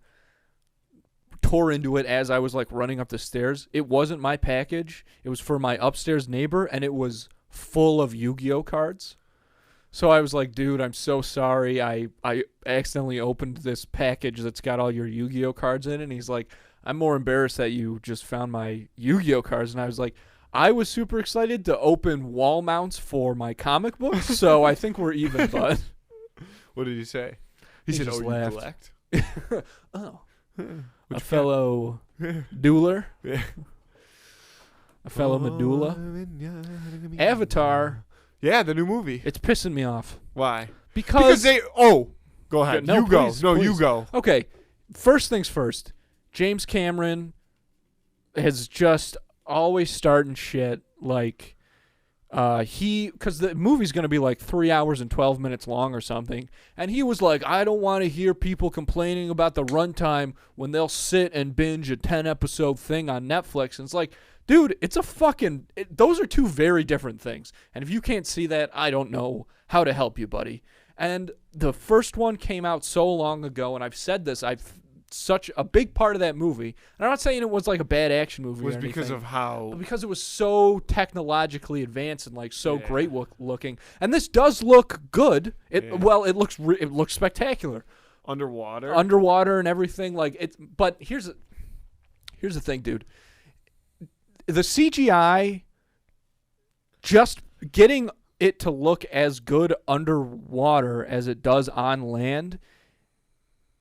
tore into it as I was like running up the stairs. It wasn't my package. It was for my upstairs neighbor, and it was full of Yu-Gi-Oh cards. So I was like, dude, I'm so sorry. I accidentally opened this package that's got all your Yu-Gi-Oh cards in it. And he's like, I'm more embarrassed that you just found my Yu-Gi-Oh cards. And I was like, I was super excited to open wall mounts for my comic books. So I think we're even, bud. What did he say? He said, just "Oh, laughed." you collect?" Oh. Which A fellow dueler. Yeah. A fellow medulla. Avatar. Yeah, the new movie. It's pissing me off. Why? Because they. Oh, go ahead. No, you go. please, No, you please. go. Okay, first things first. James Cameron has just always starting shit like because the movie's going to be like 3 hours and 12 minutes long or something, and he was like, I don't want to hear people complaining about the runtime when they'll sit and binge a 10-episode thing on Netflix. And it's like, dude, it's a fucking those are two very different things, and if you can't see that, I don't know how to help you, buddy. And the first one came out so long ago, and I've said this, such a big part of that movie, and I'm not saying it was like a bad action movie Was or because anything, of how. but because it was so technologically advanced and like so Yeah. great looking. And this does look good. Yeah. Well, it looks spectacular Underwater. underwater and everything. Like it, but here's the thing, dude. The CGI, just getting it to look as good underwater as it does on land,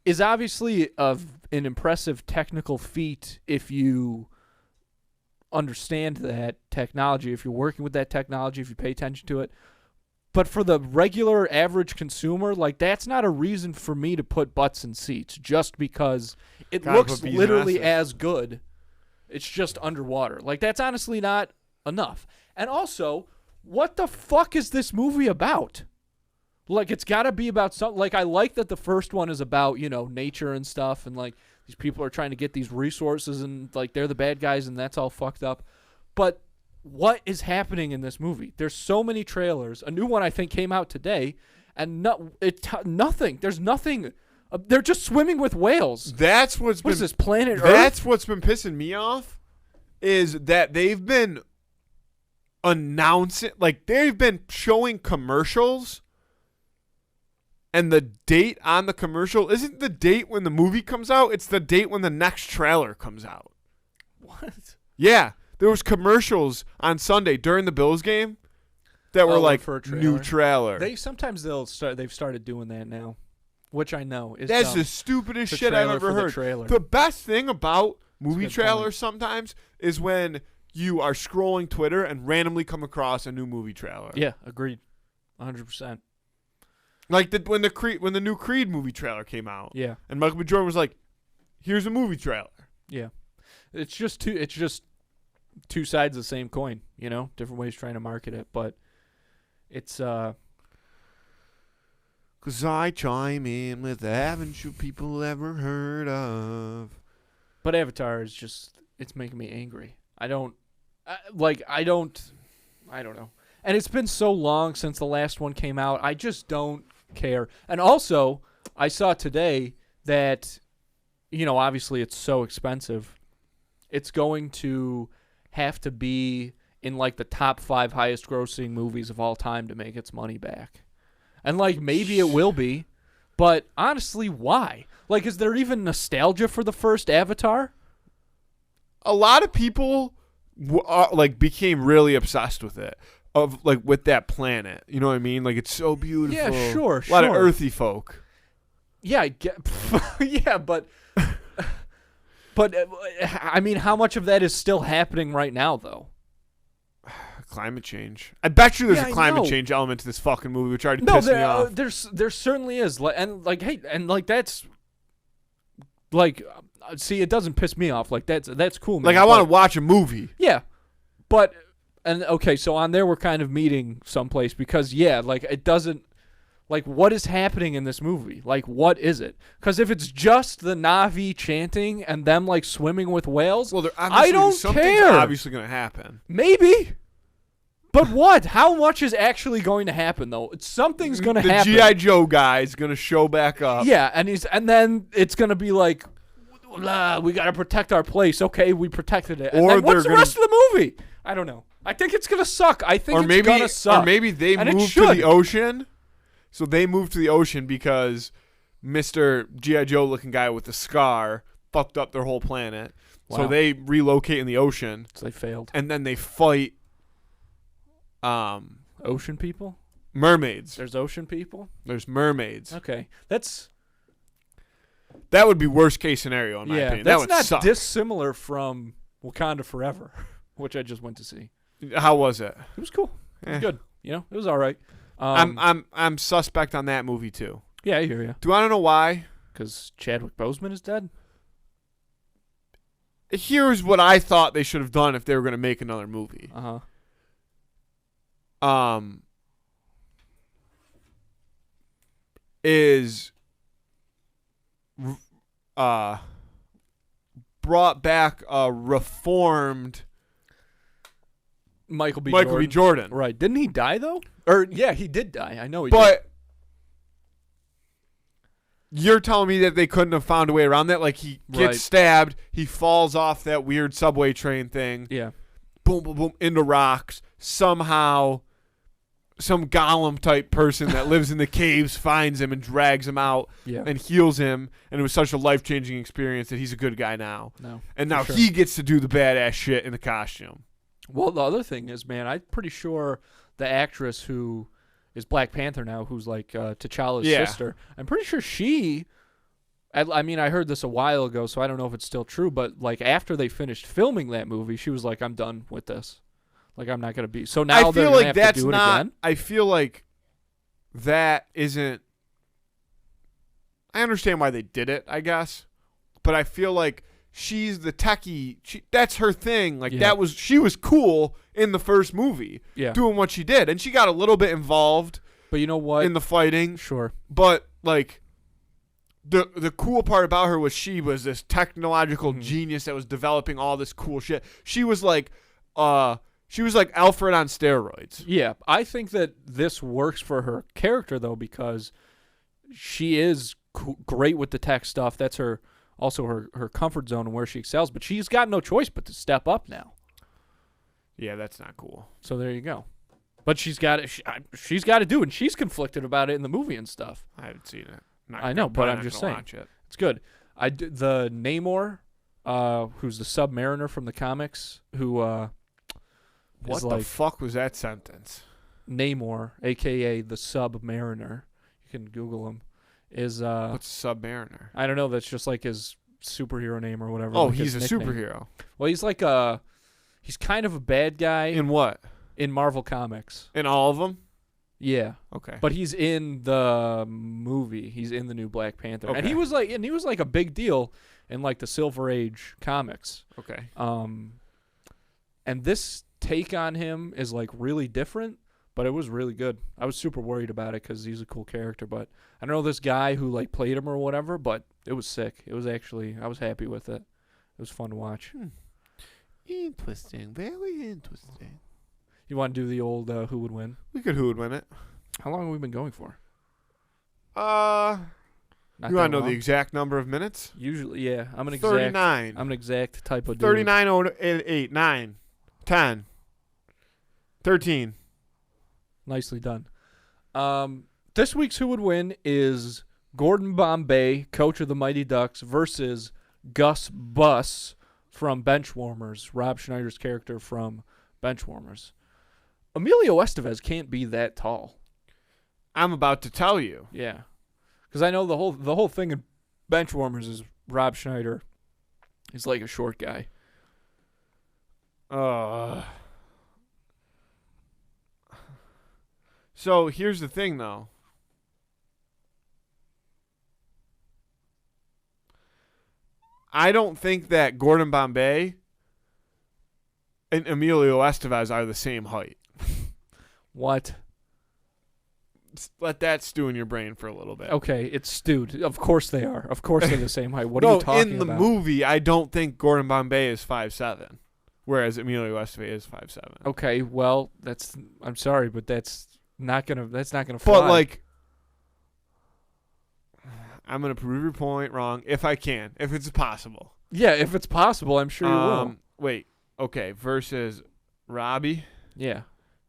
is obviously an impressive technical feat if you understand that technology, if you're working with that technology, if you pay attention to it. But for the regular average consumer, like, that's not a reason for me to put butts in seats just because it Gotta looks put bees in literally asses. as good. It's just underwater. Like, that's honestly not enough. And also, what the fuck is this movie about? Like, it's got to be about something. Like, I like that the first one is about, nature and stuff and, like, these people are trying to get these resources and like they're the bad guys and that's all fucked up. But what is happening in this movie? There's so many trailers. A new one I think came out today, and nothing. There's nothing. They're just swimming with whales. That's what's What been. is this, planet Earth? That's what's been pissing me off, is that they've been announcing, like they've been showing commercials, and the date on the commercial isn't the date when the movie comes out. It's the date when the next trailer comes out. What? Yeah, there was commercials on Sunday during the Bills game that were like for a trailer. new trailer. They've started doing that now, which I know is That's dumb. the stupidest The shit I've trailer ever for the heard. trailer. The best thing about movie That's a good trailers point. sometimes is when you are scrolling Twitter and randomly come across a new movie trailer. Yeah, agreed, 100%. Like when the new Creed movie trailer came out, Yeah, and Michael B. Jordan was like, "Here's a movie trailer." yeah. It's just two sides of the same coin. You know, different ways trying to market it, but it's 'Cause I chime in with haven't you people ever heard of? But Avatar is it's making me angry. I don't know. And it's been so long since the last one came out. I just don't care. And also, I saw today that, you know, obviously it's so expensive. It's going to have to be in like the top 5 highest grossing movies of all time to make its money back. And like maybe it will be, but honestly, why? Like, is there even nostalgia for the first Avatar? A lot of people became really obsessed with it, with that planet. You know what I mean? Like it's so beautiful. Yeah, sure. A lot of earthy folk. Yeah, I get. Yeah, but I mean, how much of that is still happening right now, though? Climate change. I bet you there's Yeah, a I climate know. change element to this fucking movie, which already pissed me off. there certainly is. That's like, see, it doesn't piss me off. Like that's cool, man. Like I want to watch a movie. Yeah, but okay, so on there we're kind of meeting someplace because like it doesn't. Like, what is happening in this movie? Like, what is it? Because if it's just the Na'vi chanting and them, like, swimming with whales, Well, I don't something's care. obviously going to happen. Maybe. But what? How much is actually going to happen, though? Something's going to happen. The G.I. Joe guy is going to show back up. Yeah, and then it's going to be like, we got to protect our place. Okay, we protected it. And Or then what's the they're rest of the movie? I don't know. I think it's going to suck. I think it's going to suck. Or maybe they And it moved to should. the ocean. So they moved to the ocean because Mr. G.I. Joe looking guy with the scar fucked up their whole planet. Wow. So they relocate in the ocean. So they failed. And then they fight Ocean people? mermaids. There's ocean people? There's mermaids. Okay. That would be worst case scenario in my opinion. That That's would not suck. dissimilar from Wakanda Forever, which I just went to see. How was it? It was cool. It was Eh. good. You know, it was all right. I'm suspect on that movie too. Yeah, I hear you. Do you want to know why? Because Chadwick Boseman is dead. Here's what I thought they should have done if they were going to make another movie. Is brought back a reformed Michael B. Jordan. Right. Didn't he die, though? Or, yeah, he did die. I know he did. But you're telling me that they couldn't have found a way around that? Like, he gets Right. stabbed, he falls off that weird subway train thing, Yeah. boom, boom, boom, into rocks. Somehow, some golem type person that lives in the caves finds him and drags him out Yeah. and heals him. And it was such a life-changing experience that he's a good guy now. No. And for now sure. he gets to do the badass shit in the costume. Well, the other thing is, man, I'm pretty sure the actress who is Black Panther now, who's like T'Challa's Yeah. sister, I'm pretty sure she. I mean, I heard this a while ago, so I don't know if it's still true. But like after they finished filming that movie, she was like, "I'm done with this. Like, I'm not gonna be." So now I they're feel gonna like have that's to do it not. again. I feel like that isn't. I understand why they did it, I guess, but I feel like she's the techie. That's her thing. Like Yeah. she was cool in the first movie, Yeah. doing what she did, and she got a little bit involved But you know what? in the fighting. Sure. But like, the cool part about her was she was this technological Mhm. genius that was developing all this cool shit. She was like Alfred on steroids. Yeah, I think that this works for her character though because she is great with the tech stuff. That's her comfort zone and where she excels. But she's got no choice but to step up now. Yeah, that's not cool. So there you go. But she's got it. She's got to do it. And she's conflicted about it in the movie and stuff. I haven't seen it. I know, but I'm just saying. Watch it. It's good. The Namor, who's the Submariner from the comics, who What is the like fuck was that sentence? Namor, aka the Submariner. You can Google him. Is What's Submariner? I don't know. That's just like his superhero name or whatever. Oh, like he's a his nickname. superhero. Well, he's kind of a bad guy In what? in Marvel Comics. In all of them? Yeah. Okay. But he's in the movie. He's in the new Black Panther. And Okay. he was like a big deal in like the Silver Age comics. Okay. And this take on him is like really different, but it was really good. I was super worried about it cuz he's a cool character, but I don't know this guy who like played him or whatever, but it was sick. It was actually I was happy with it. It was fun to watch. Interesting. Very interesting. You want to do the old who would win? We could who would win it. How long have we been going for? You Not want to that know long? the exact number of minutes? Usually, yeah. I'm an 39. exact type of dude. 39, 8, 9, 10, 13. Nicely done. This week's Who Would Win is Gordon Bombay, coach of the Mighty Ducks, versus Gus Bus from Benchwarmers, Rob Schneider's character from Benchwarmers. Emilio Estevez can't be that tall. I'm about to tell you. Yeah. Because I know the whole thing in Benchwarmers is Rob Schneider. He's like a short guy. So here's the thing, though. I don't think that Gordon Bombay and Emilio Estevez are the same height. What? Let that stew in your brain for a little bit. Okay, it's stewed. Of course they are. Of course they're the same height. What are No, you talking in the about? movie, I don't think Gordon Bombay is 5'7", whereas Emilio Estevez is 5'7". Okay, well, I'm sorry, but that's not gonna fly. But like, I'm gonna prove your point wrong if I can, if it's possible. Yeah, if it's possible, I'm sure you will. Wait, okay, versus Robbie Yeah.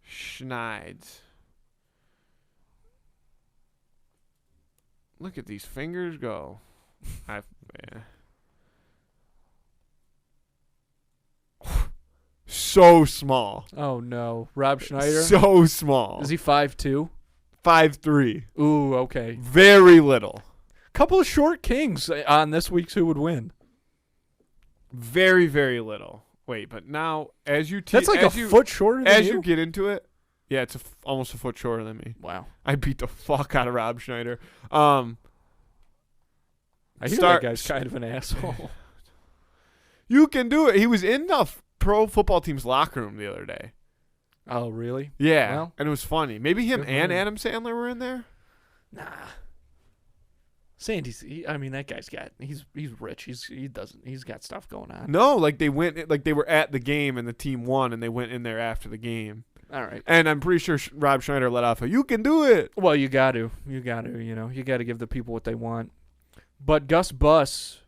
Schneids. Look at these fingers go. Yeah. So small. Oh no, Rob Schneider. So small. Is he 5'2"? 5'3". Ooh, okay. Very little. Couple of short kings on this week's Who Would Win. Very, very little. Wait, but now as you That's like foot shorter than as you. you get into it, yeah, it's almost a foot shorter than me. Wow. I beat the fuck out of Rob Schneider. I hear that guy's kind of an asshole. You can do it. He was in the pro football team's locker room the other day. Oh, really? Yeah, Well, and it was funny. Maybe him good for and him. Adam Sandler were in there. Nah. I mean, that guy's he's rich. He's got stuff going on. No, like they were at the game and the team won, and they went in there after the game. All right. And I'm pretty sure Rob Schneider let off "You can do it." Well, you got to, you got to give the people what they want. But Gus Bus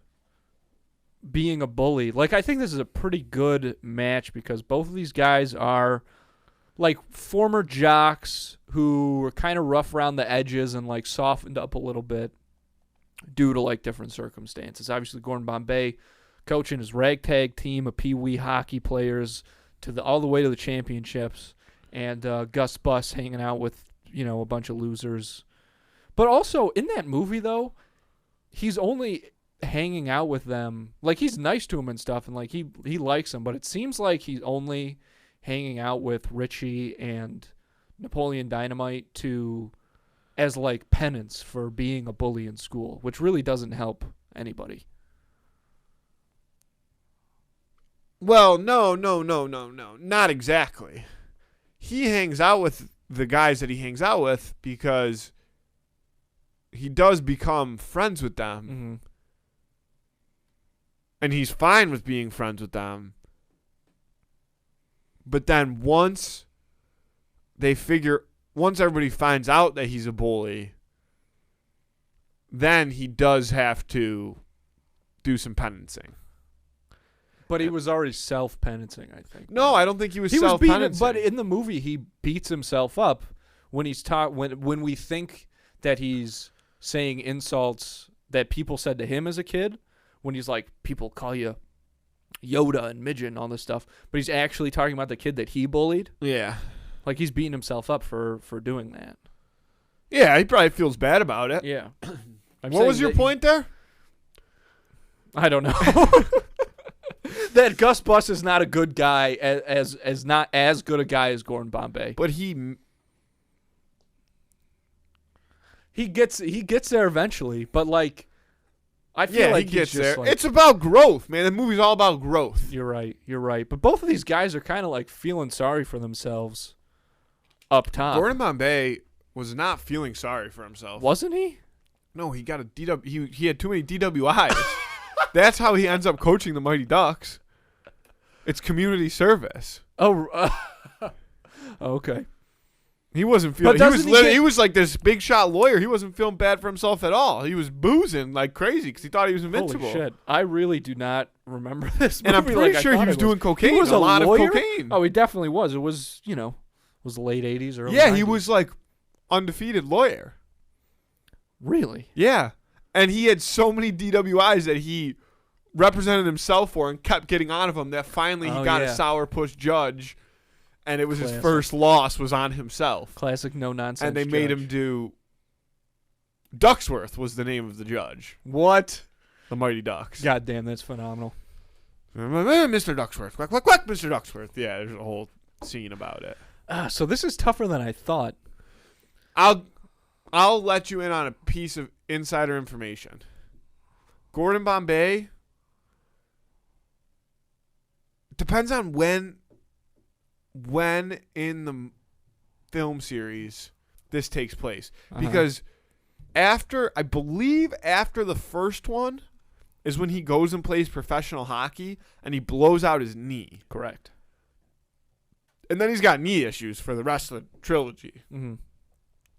being a bully, like I think this is a pretty good match because both of these guys are like former jocks who were kind of rough around the edges and like softened up a little bit due to like different circumstances. Obviously, Gordon Bombay coaching his ragtag team of pee-wee hockey players all the way to the championships, and Gus Bus hanging out with a bunch of losers. But also in that movie though, he's only hanging out with them, like he's nice to him and stuff, and like he likes them, but it seems like he's only hanging out with Richie and Napoleon Dynamite as like penance for being a bully in school, which really doesn't help anybody. Well, no, not exactly. He hangs out with the guys that he hangs out with because he does become friends with them. Mm-hmm. And he's fine with being friends with them. But then once everybody finds out that he's a bully, then he does have to do some pentencing. But he was already self-pentencing, I think. No, I don't think he was beating, self-pentencing. but in the movie, he beats himself up when he's when we think that he's saying insults that people said to him as a kid. When he's like, people call you Yoda and midget and all this stuff, but he's actually talking about the kid that he bullied. Yeah, like he's beating himself up for doing that. Yeah, he probably feels bad about it. Yeah. What was your point there? I don't know. That Gus Bus is not a good guy, as not as good a guy as Gordon Bombay. But he gets there eventually. But like, I feel like he gets there. Like, it's about growth, man. The movie's all about growth. You're right. But both of these guys are kind of like feeling sorry for themselves up top. Gordon Bombay was not feeling sorry for himself, wasn't he? No, he got a DW. He had too many DWIs. That's how he ends up coaching the Mighty Ducks. It's community service. Oh, okay. He wasn't feeling. He was like this big shot lawyer. He wasn't feeling bad for himself at all. He was boozing like crazy because he thought he was invincible. Holy shit! I really do not remember this movie. And I'm pretty sure he was doing cocaine. He was a lot lawyer? of cocaine. Oh, he definitely was. It was was the late 80s or yeah, 90s. he was like undefeated lawyer. Really? Yeah, and he had so many DWIs that he represented himself for and kept getting on of them that finally he got a sourpuss judge. And it was his first loss was on himself. Classic no-nonsense And they judge. made him do... Ducksworth was the name of the judge. What? The Mighty Ducks. God damn, that's phenomenal. Mr. Ducksworth. Quack, quack, quack, Mr. Ducksworth. Yeah, there's a whole scene about it. So this is tougher than I thought. I'll let you in on a piece of insider information. Gordon Bombay... Depends on when in the film series this takes place. Because I believe after the first one is when he goes and plays professional hockey and he blows out his knee. Correct. And then he's got knee issues for the rest of the trilogy. Mm-hmm.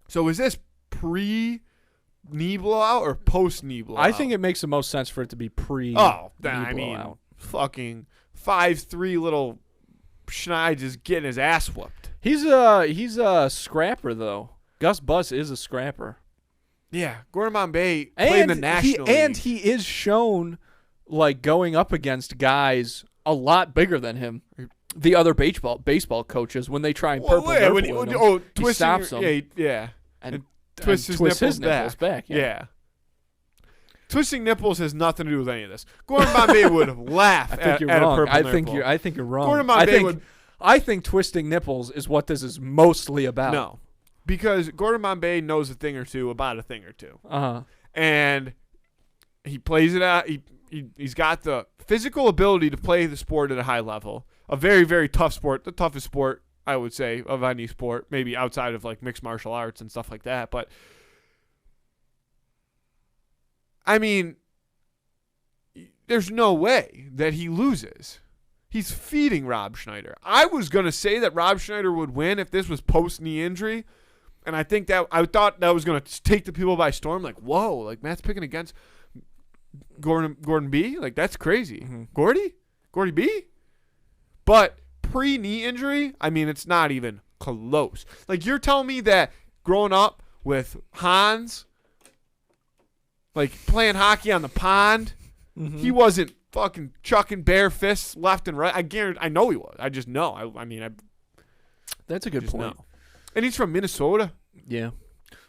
So is this pre-knee blowout or post-knee blowout? I think it makes the most sense for it to be pre-knee blowout. Fucking 5'3" little Schneid is getting his ass whooped. He's a scrapper though. Gus Bus is a scrapper. Yeah, Gordon Bombay played in the National League. And he is shown like going up against guys a lot bigger than him. The other baseball coaches when they try and purple him, he stops them. Yeah. And twists his nipples back. Yeah. Twisting nipples has nothing to do with any of this. Gordon Bombay would have laughed at a purple nipple. I think you're wrong. Gordon Bombay I think twisting nipples is what this is mostly about. No, because Gordon Bombay knows a thing or two about a thing or two. And he plays it out. He's got the physical ability to play the sport at a high level. A very, very tough sport. The toughest sport, I would say, of any sport. Maybe outside of like mixed martial arts and stuff like that. But I mean, there's no way that he loses. He's feeding Rob Schneider. I was going to say that Rob Schneider would win if this was post-knee injury, and I thought that was going to take the people by storm. Like, whoa, like Matt's picking against Gordon B? Like, that's crazy. Mm-hmm. Gordy B? But pre-knee injury, I mean, it's not even close. Like, you're telling me that growing up with Hans... like playing hockey on the pond, he wasn't fucking chucking bare fists left and right. I guarantee. I know he was. I just know. I mean, that's a good point. Know. And he's from Minnesota. Yeah,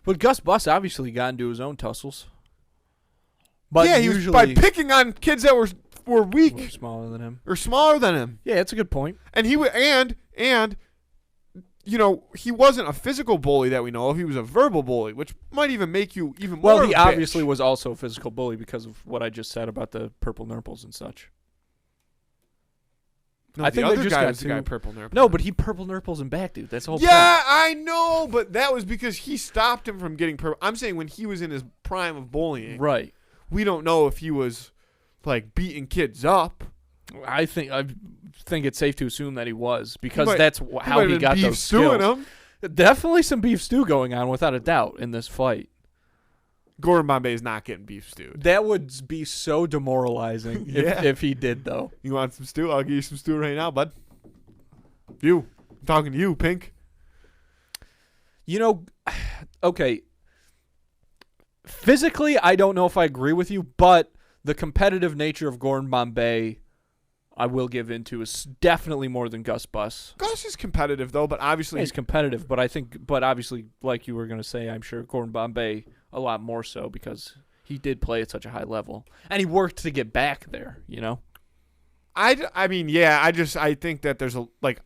but Gus Bus obviously got into his own tussles. But yeah, he was by picking on kids that were weak, or smaller than him. Yeah, that's a good point. And and you know, he wasn't a physical bully that we know of. He was a verbal bully, which might even make you even more. Well, he obviously was also a physical bully because of what I just said about the purple nurples and such. No, I the think they other just guy got was the guy purple nurple. No, but he purple nurples him back, dude. That's the whole Yeah, point. I know, but that was because he stopped him from getting purple. I'm saying when he was in his prime of bullying, Right. we don't know if he was like beating kids up. I think it's safe to assume that he was because might- that's how he been got beef those stewing skills. him. Definitely some beef stew going on, without a doubt, in this fight. Gordon Bombay is not getting beef stewed. That would be so demoralizing Yeah. if he did, though. You want some stew? I'll give you some stew right now, bud. I'm talking to you, Pink. You know, okay. Physically, I don't know if I agree with you, but the competitive nature of Gordon Bombay, I will give into, is definitely more than Gus Bus. Gus is competitive though, but obviously He's competitive, but obviously, like you were going to say, I'm sure Gordon Bombay a lot more so because he did play at such a high level. And he worked to get back there, you know? I mean, yeah, I think that there's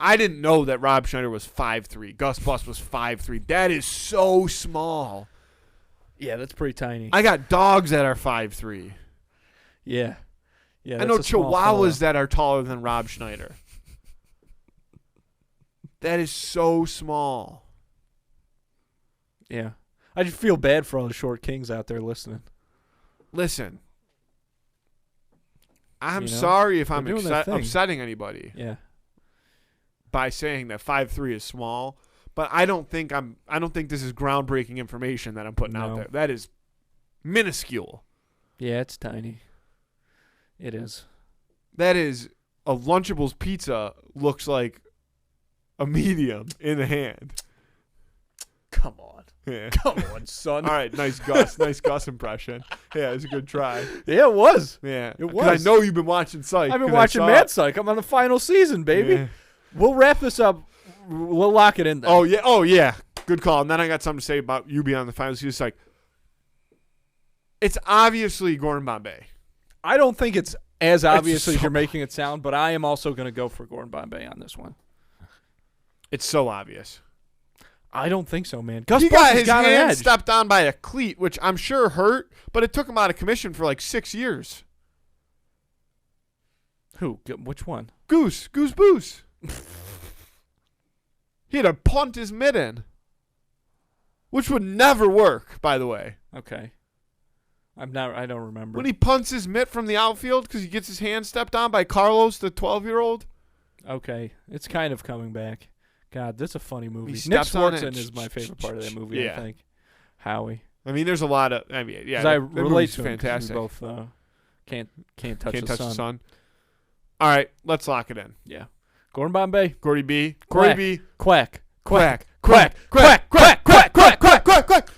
I didn't know that Rob Schneider was 5'3". Gus Bus was 5'3". That is so small. Yeah, that's pretty tiny. I got dogs that are 5'3". Yeah. Yeah, I know that's a small fella. Chihuahuas that are taller than Rob Schneider. That is so small. Yeah. I just feel bad for all the short kings out there listening. Listen, I'm You know? sorry if I'm They're doing their thing. upsetting anybody Yeah. by saying that 5'3" is small, but I don't think this is groundbreaking information that I'm putting out No. there. That is minuscule. Yeah, it's tiny. It is. That is a Lunchables pizza looks like a medium in the hand. Come on. Yeah. Come on, son. All right, nice Gus impression. Yeah, it was a good try. Yeah, it was. Yeah, It 'Cause was. I know you've been watching Psych. I've been 'cause I watching saw Mad it. Psych. I'm on the final season, baby. Yeah. We'll wrap this up. We'll lock it in there. Oh yeah, good call. And then I got something to say about you being on the finals. He's like, it's obviously Gordon Bombay. I don't think it's as obvious as so- you're making it sound, but I am also going to go for Gordon Bombay on this one. It's so obvious. I don't think so, man. Gus He Bus got has his got an hand edge. stepped on by a cleat, which I'm sure hurt, but it took him out of commission for like 6 years. Who? Which one? Goose Boos. He had to punt his mitten, which would never work, by the way. Okay. I don't remember. When he punts his mitt from the outfield because he gets his hand stepped on by Carlos, the 12-year-old. Okay. It's kind of coming back. God, that's a funny movie. He Nick steps on it. Swartzen is my favorite part of that movie, Yeah. I think. Howie. I mean, there's a lot of. I mean, yeah, Because I that relate movie's to him 'cause fantastic. we both can't touch, Can't the, touch sun. the sun. All right, let's lock it in. Yeah. Gordon Bombay. Gordy B. Quack. Gordy B. Quack. Quack. Quack. Quack. Quack. Quack. Quack. Quack. Quack. Quack. Quack.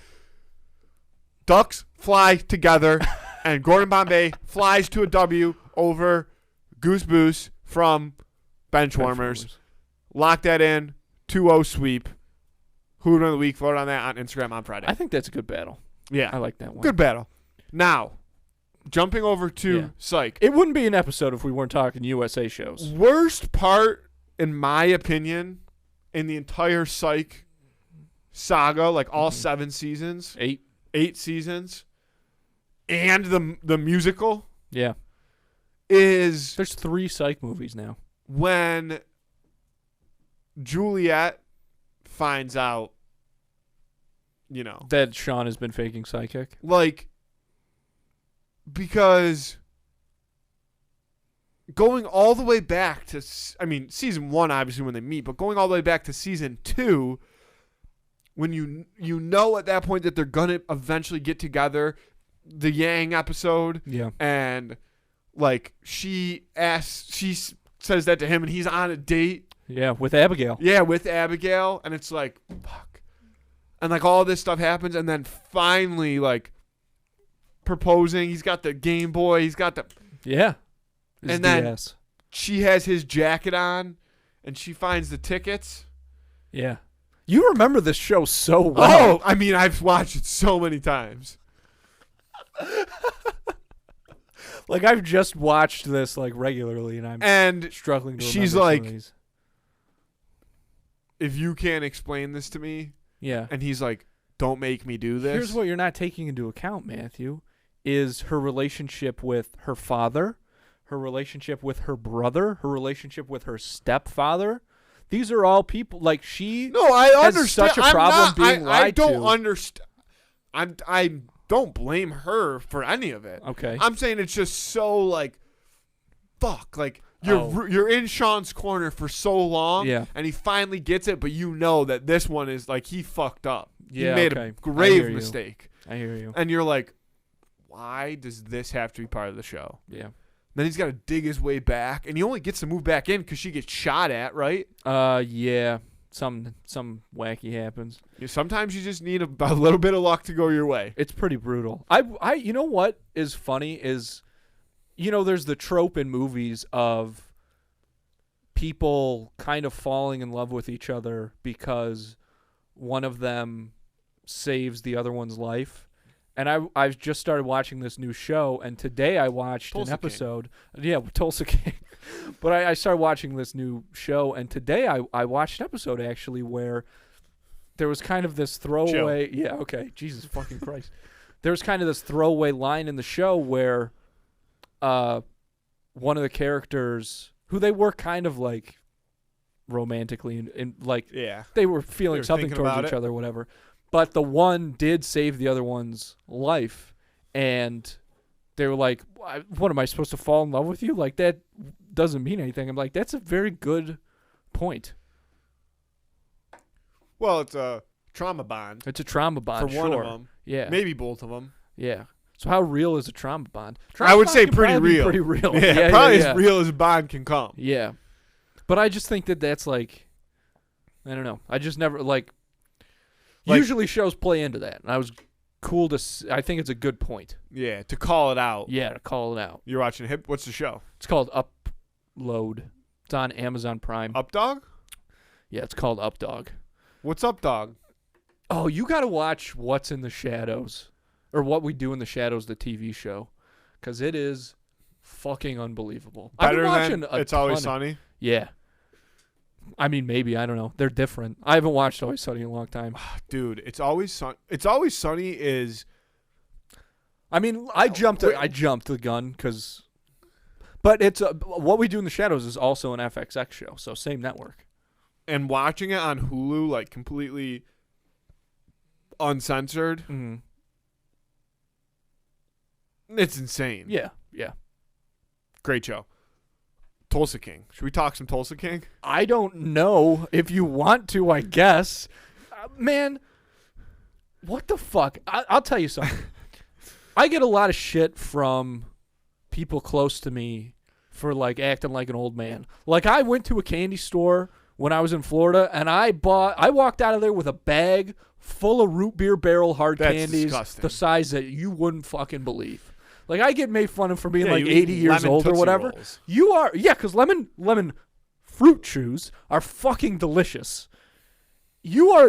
Ducks fly together, and Gordon Bombay flies to a W over Goose Boos from Benchwarmers. Lock that in. 2-0 sweep. Who would win the week? Vote on that on Instagram on Friday. I think that's a good battle. Yeah. I like that one. Good battle. Now, jumping over to Yeah. Psych. It wouldn't be an episode if we weren't talking USA shows. Worst part, in my opinion, in the entire Psych saga, like all 7 seasons, 8 seasons, and the musical, Yeah. is There's 3 Psych movies now. when Juliet finds out, That Sean has been faking psychic. like, because going all the way back to, season 1, obviously, when they meet, but going all the way back to season 2, when you know at that point that they're going to eventually get together, the Yang episode, Yeah. and, like, she says that to him, and he's on a date. Yeah, with Abigail. Yeah, with Abigail, and it's like, fuck. And, like, all this stuff happens, and then finally, like, proposing. He's got the Game Boy. He's got the... Yeah. And then- DS. She has his jacket on, and she finds the tickets. Yeah. You remember this show so well. Oh, I've watched it so many times. Like, I've just watched this, like, regularly, and I'm And struggling to remember she's some of like- these. if you can't explain this to me, Yeah. and he's like, don't make me do this. Here's what you're not taking into account, Matthew, is her relationship with her father, her relationship with her brother, her relationship with her stepfather. These are all people like she. No, I has understand. such a problem being lied I don't to. understand. I don't blame her for any of it. Okay. I'm saying it's just so like, fuck. Like you're in Sean's corner for so long, Yeah. and he finally gets it, but you know that this one is like he fucked up. Yeah, he made okay. a grave I hear you. mistake, I hear you. and you're like, why does this have to be part of the show? Yeah. Then he's got to dig his way back, and he only gets to move back in because she gets shot at, right? Yeah. Some wacky happens. Sometimes you just need a little bit of luck to go your way. It's pretty brutal. I you know what is funny is, there's the trope in movies of people kind of falling in love with each other because one of them saves the other one's life. And I've just started watching this new show, and today I watched Tulsa an episode. King. Yeah, Tulsa King. But I started watching this new show, and today I watched an episode actually where there was kind of this throwaway. Chill. Yeah, okay. Jesus fucking Christ. There was kind of this throwaway line in the show where one of the characters, who they were kind of like romantically and like they were feeling something towards each other or whatever. But the one did save the other one's life, and they were like, what, am I supposed to fall in love with you? Like, that doesn't mean anything. I'm like, that's a very good point. Well, it's a trauma bond. It's a trauma bond, for one of them. Yeah. Maybe both of them. Yeah. So how real is a trauma bond? I would say pretty real. Pretty real. Yeah, probably as real as a bond can come. Yeah. But I just think that that's like, I don't know. I just never, usually shows play into that. And I was cool to I think it's a good point. Yeah, to call it out. Yeah, to call it out. You're watching Hip. What's the show? It's called Upload. It's on Amazon Prime. Updog? Yeah, it's called Updog. What's up, dog? Oh, you got to watch What's in the Shadows. Or What We Do in the Shadows, the TV show. Because it is fucking unbelievable. Better than It's Always Sunny? Yeah. I mean, maybe. I don't know. They're different. I haven't watched Always Sunny in a long time. Dude, It's Always Sunny is... I mean, I jumped the gun because... But it's What We Do in the Shadows is also an FXX show, so same network. And watching it on Hulu, like, completely uncensored, Mm-hmm. It's insane. Yeah, yeah. Great show. Tulsa King. Should we talk some Tulsa King? I don't know. If you want to, I guess. Man, what the fuck? I'll tell you something. I get a lot of shit from people close to me for, acting like an old man. Like, I went to a candy store when I was in Florida, and I walked out of there with a bag full of root beer barrel hard candies disgusting. The size that you wouldn't fucking believe. Like, I get made fun of for being 80 you years old or Tootsie whatever. Rolls. You are, yeah, because lemon fruit chews are fucking delicious. You are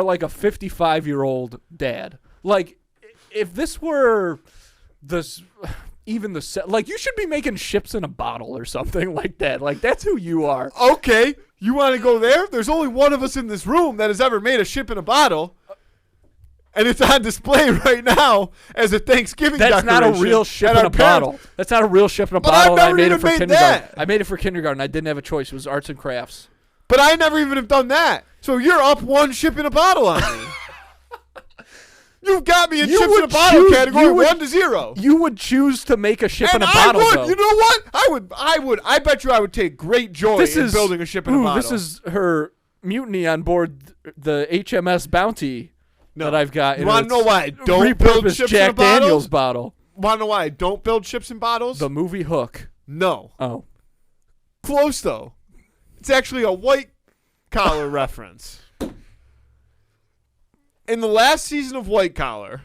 like a 55-year-old dad. Like, if this were you should be making ships in a bottle or something like that. Like, that's who you are. Okay, you want to go there? There's only one of us in this room that has ever made a ship in a bottle. And it's on display right now as a Thanksgiving That's not a real ship in a bottle. That's not a real ship in a bottle. I've never I made even it for made kindergarten. that. I made it for kindergarten. I didn't have a choice. It was arts and crafts. But I never even have done that. So you're up one ship in a bottle on me. You've got me in ships in a bottle category 1 to 0. You would choose to make a ship in a And bottle, I would. though. You know what? I would. I bet you I would take great joy in building a ship in a bottle. This is her mutiny on board the HMS Bounty that I've got. You want to know why I don't build repurposed ships Jack in a bottle? Daniels bottle. Want to know why I don't build ships in bottles? The movie Hook. No. Oh. Close, though. It's actually a white collar reference. In the last season of White Collar,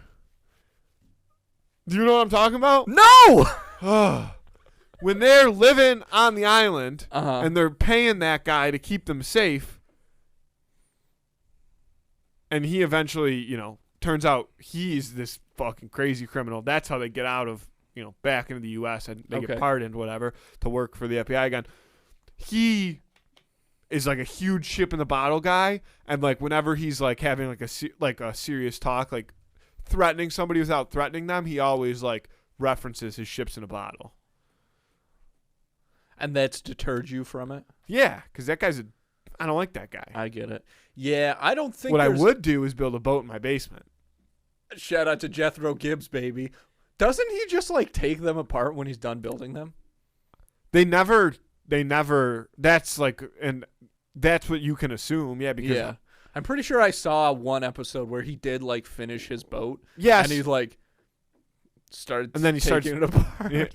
do you know what I'm talking about? No! When they're living on the island Uh-huh. and they're paying that guy to keep them safe, and he eventually, turns out he's this fucking crazy criminal. That's how they get out of, back into the U.S. and they get pardoned, whatever, to work for the FBI again. He is like a huge ship in the bottle guy, and like whenever he's like having like a serious talk, like threatening somebody without threatening them, he always like references his ships in a bottle. And that's deterred you from it? Yeah, because that guy's I don't like that guy. I get it. Yeah, I don't think what I would do is build a boat in my basement. Shout out to Jethro Gibbs, baby. Doesn't he just like take them apart when he's done building them? They never. That's like, and that's what you can assume. Yeah, because I'm pretty sure I saw one episode where he did like finish his boat. Yes, and he like started, and then he starts taking it apart. Yeah,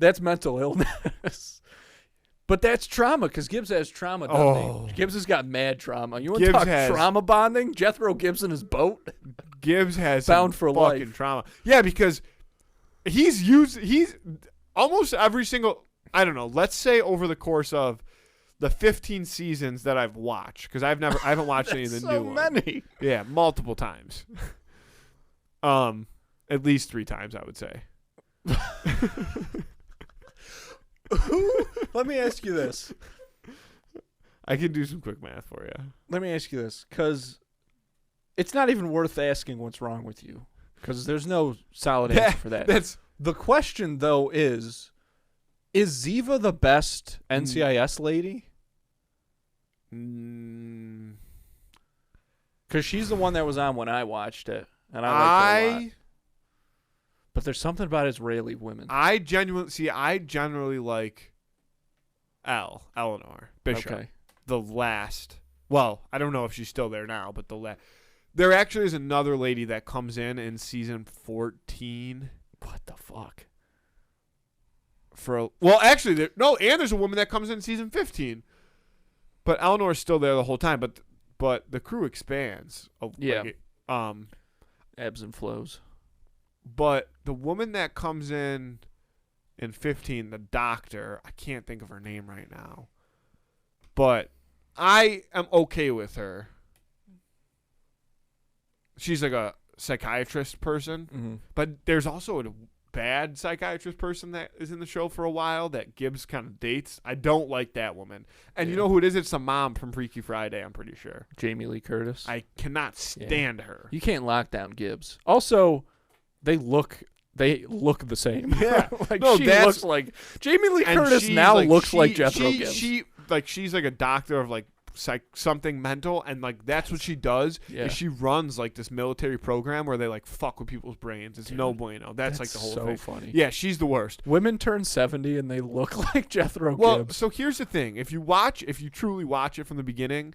that's mental illness. But that's trauma, because Gibbs has trauma, doesn't he? Gibbs has got mad trauma. You want to talk trauma bonding? Jethro Gibbs and his boat? Gibbs has bound for fucking life. Trauma. Yeah, because he's almost every single, I don't know, let's say over the course of the 15 seasons that I've watched, because I haven't watched any of the new ones. So many. Yeah, multiple times. At least 3 times, I would say. Let me ask you this. I can do some quick math for you. Let me ask you this, because it's not even worth asking what's wrong with you, because there's no solid answer for that. The question, though, is Ziva the best NCIS lady? Because she's the one that was on when I watched it, and I liked it a lot. But there's something about Israeli women. I generally like Eleanor Bishop. Okay. The last. Well, I don't know if she's still there now, but there actually is another lady that comes in season 14. What the fuck? And there's a woman that comes in season 15. But Eleanor's still there the whole time. But the crew expands. Yeah. Ebbs and flows. But the woman that comes in 15, the doctor, I can't think of her name right now. But I am okay with her. She's like a psychiatrist person. Mm-hmm. But there's also a bad psychiatrist person that is in the show for a while that Gibbs kind of dates. I don't like that woman. And you know who it is? It's the mom from Freaky Friday, I'm pretty sure. Jamie Lee Curtis. I cannot stand her. You can't lock down Gibbs. Also, they look the same. Yeah. She looks like Jamie Lee Curtis now looks like Jethro Gibbs. She's like a doctor of like something mental, and like that's what she does. Yeah. Is she runs like this military program where they like fuck with people's brains. It's no bueno. That's like the whole thing. So funny. Yeah, she's the worst. Women turn 70 and they look like Jethro Well, Gibbs. so here's the thing: if you truly watch it from the beginning,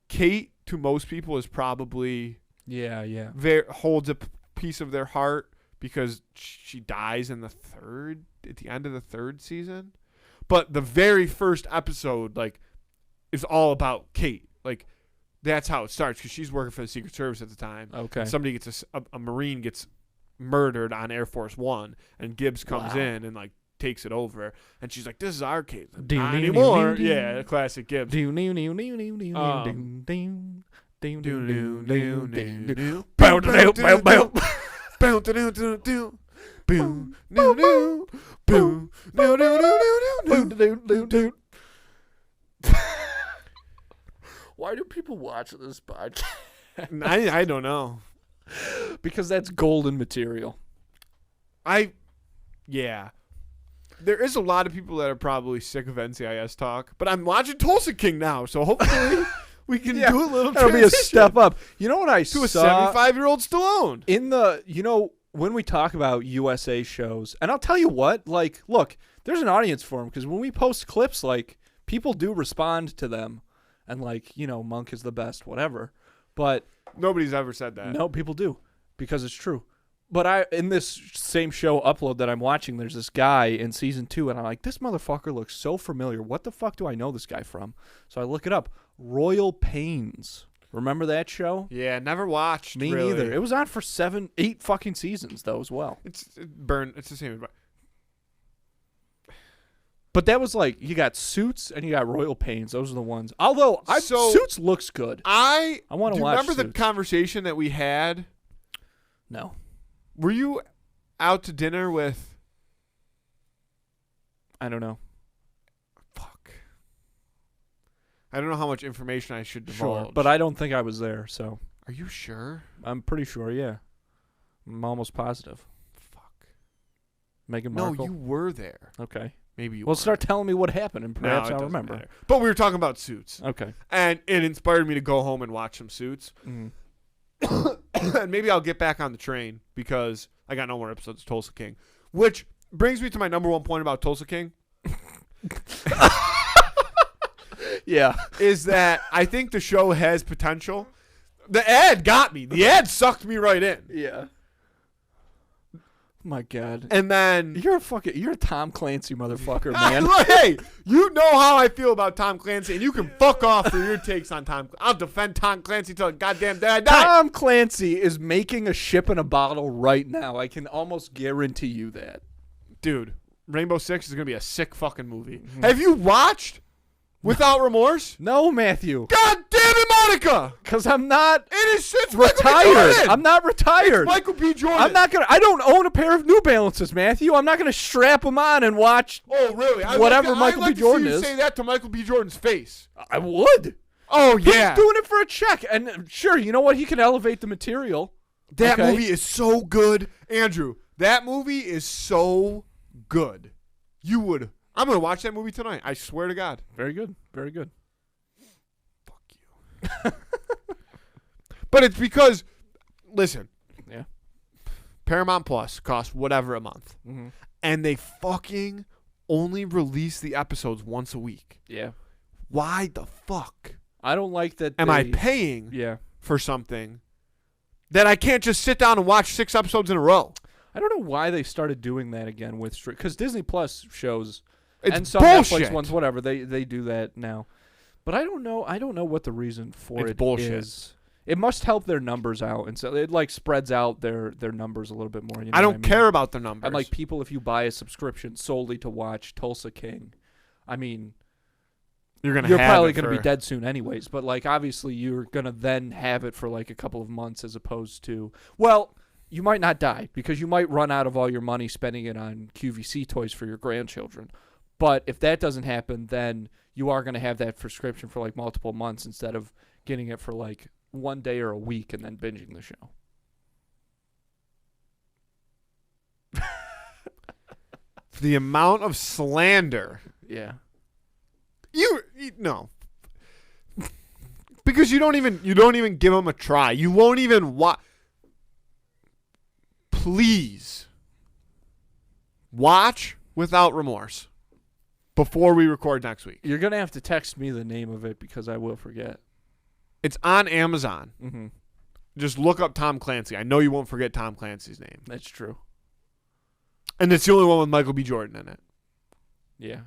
Kate to most people is probably holds a piece of their heart because she dies at the end of the 3rd season. But the very first episode, like, is all about Kate. Like, that's how it starts because she's working for the Secret Service at the time. Okay. And somebody a Marine gets murdered on Air Force One, and Gibbs comes in and like takes it over, and she's like, "This is our Kate, not anymore." Yeah, classic Gibbs. Why do people watch this podcast? I don't know. Because that's golden material. Yeah. There is a lot of people that are probably sick of NCIS talk, but I'm watching Tulsa King now, so hopefully we can do a little transition. That'll be a step up. You know what I saw? To a 75-year-old Stallone. When we talk about USA shows, and I'll tell you what, like, look, there's an audience for them, because when we post clips, like, people do respond to them, and, like, Monk is the best, whatever. But nobody's ever said that. No, people do, because it's true. But in this same show upload that I'm watching, there's this guy in season 2, and I'm like, this motherfucker looks so familiar. What the fuck do I know this guy from? So I look it up. Royal Pains. Remember that show? Yeah, never watched. Me neither. It was on for 8 fucking seasons though as well. It's the same. But that was like, you got Suits and you got Royal Pains. Those are the ones. Although Suits looks good. I want to watch. Remember Suits. the conversation that we had? No. Were you out to dinner with? I don't know. Fuck. I don't know how much information I should divulge. Sure, but I don't think I was there. So. Are you sure? I'm pretty sure. Yeah. I'm almost positive. Fuck. Meghan Markle. No, you were there. Okay. Maybe you Well, weren't. start telling me what happened, and No, perhaps it I'll doesn't remember. matter. But we were talking about Suits. Okay. And it inspired me to go home and watch some Suits. Mm. And maybe I'll get back on the train because I got no more episodes of Tulsa King. Which brings me to my number one point about Tulsa King. Yeah. Is that I think the show has potential. The ad got me. The ad sucked me right in. Yeah. My God. And then You're a Tom Clancy motherfucker, man. hey, you know how I feel about Tom Clancy, and you can fuck off for your takes on Tom. I'll defend Tom Clancy till the goddamn day I die. Tom Clancy is making a ship in a bottle right now. I can almost guarantee you that. Dude, Rainbow Six is gonna be a sick fucking movie. Have you watched Without Remorse? No, Matthew. God damn it, Monica! Because I'm not It's retired. I'm not retired. Michael B. Jordan. I don't own a pair of New Balances, Matthew. I'm not gonna strap them on and watch. Oh, really? Whatever Michael B. Jordan is. Say that to Michael B. Jordan's face. I would. Oh yeah. He's doing it for a check, and sure, you know what? He can elevate the material. That Okay. movie is so good, Andrew. That movie is so good. I'm gonna watch that movie tonight. I swear to God. Very good. Very good. Fuck you. But it's because, listen. Yeah. Paramount Plus costs whatever a month, and they fucking only release the episodes once a week. Yeah. Why the fuck I don't like that. am I paying Yeah. for something that I can't just sit down and watch 6 episodes in a row? I don't know why they started doing that again with because Disney Plus shows It's and some bullshit. Netflix ones, whatever they do that now. But I don't know what the reason for It's it bullshit. is. It must help their numbers out, and so it like spreads out their numbers a little bit more. You know I what don't mean? care about the numbers. And like people, if you buy a subscription solely to watch Tulsa King, I mean, you're probably gonna be dead soon, anyways. But like, obviously, you're gonna then have it for like a couple of months, as opposed to you might not die because you might run out of all your money spending it on QVC toys for your grandchildren. But if that doesn't happen, then you are gonna have that prescription for like multiple months instead of getting it for like one day or a week and then binging the show. The amount of slander. Yeah. You no. Because you don't even give them a try. You won't even watch. Please watch Without Remorse before we record next week. You're gonna have to text me the name of it because I will forget. It's on Amazon. Mm-hmm. Just look up Tom Clancy. I know you won't forget Tom Clancy's name. That's true. And it's the only one with Michael B. Jordan in it. Yeah.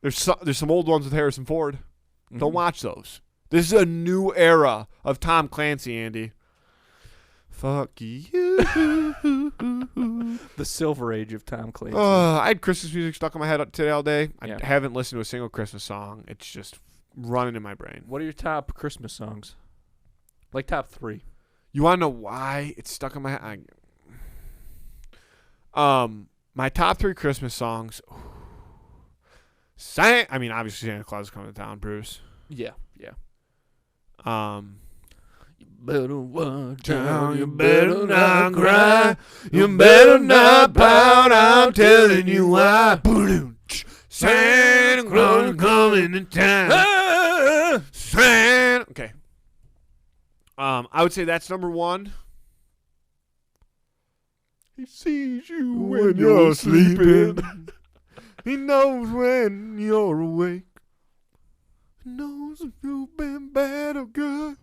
There's some old ones with Harrison Ford. Mm-hmm. Don't watch those. This is a new era of Tom Clancy, Andy. Fuck you. The Silver Age of Tom Clancy. I had Christmas music stuck in my head today all day. Yeah. I haven't listened to a single Christmas song. It's just running in my brain. What are your top Christmas songs? Like top 3. You want to know why it's stuck in my head? My top 3 Christmas songs. Obviously Santa Claus is Coming to Town, Bruce. Yeah. You better watch out, you better not cry, you better not pout, I'm telling you why. Santa Claus is coming to town. Santa. Okay. I would say that's number 1. He sees you when you're sleeping. He knows when you're awake. He knows if you've been bad or good.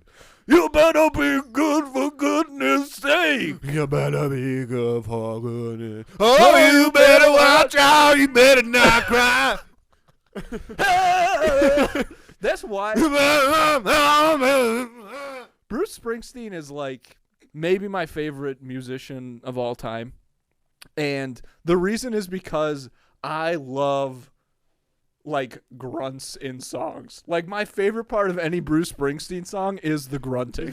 You better be good for goodness sake. You better be good for goodness. Oh, you better watch out. You better not cry. That's why Bruce Springsteen is like maybe my favorite musician of all time. And the reason is because I love like grunts in songs. Like my favorite part of any Bruce Springsteen song is the grunting.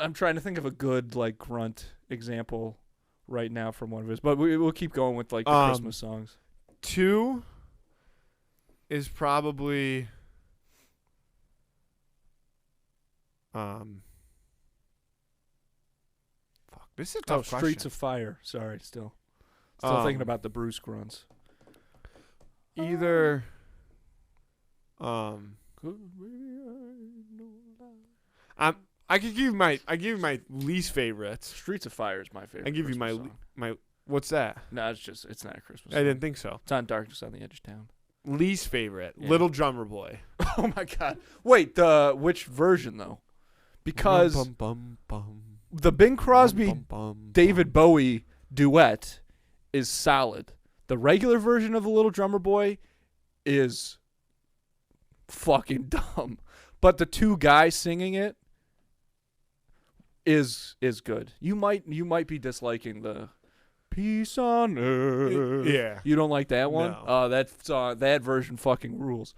I'm trying to think of a good like grunt example right now from one of his, but we'll keep going with like the Christmas songs. 2 is probably This is a tough question. Streets of Fire. Sorry, still thinking about the Bruce grunts. Either. I could give you my least favorites. Streets of Fire is my favorite. I give you Christmas song. my. What's that? No, it's not a Christmas I song. didn't think so. It's on Darkness on the Edge of Town. Least favorite, Yeah. Little Drummer Boy. Oh my God! Wait, which version though? Because the Bing Crosby David Bowie duet is solid. The regular version of the Little Drummer Boy is fucking dumb, but the two guys singing it is good. You might be disliking the Peace on Earth. Yeah. You don't like that one? No. Oh, that version fucking rules.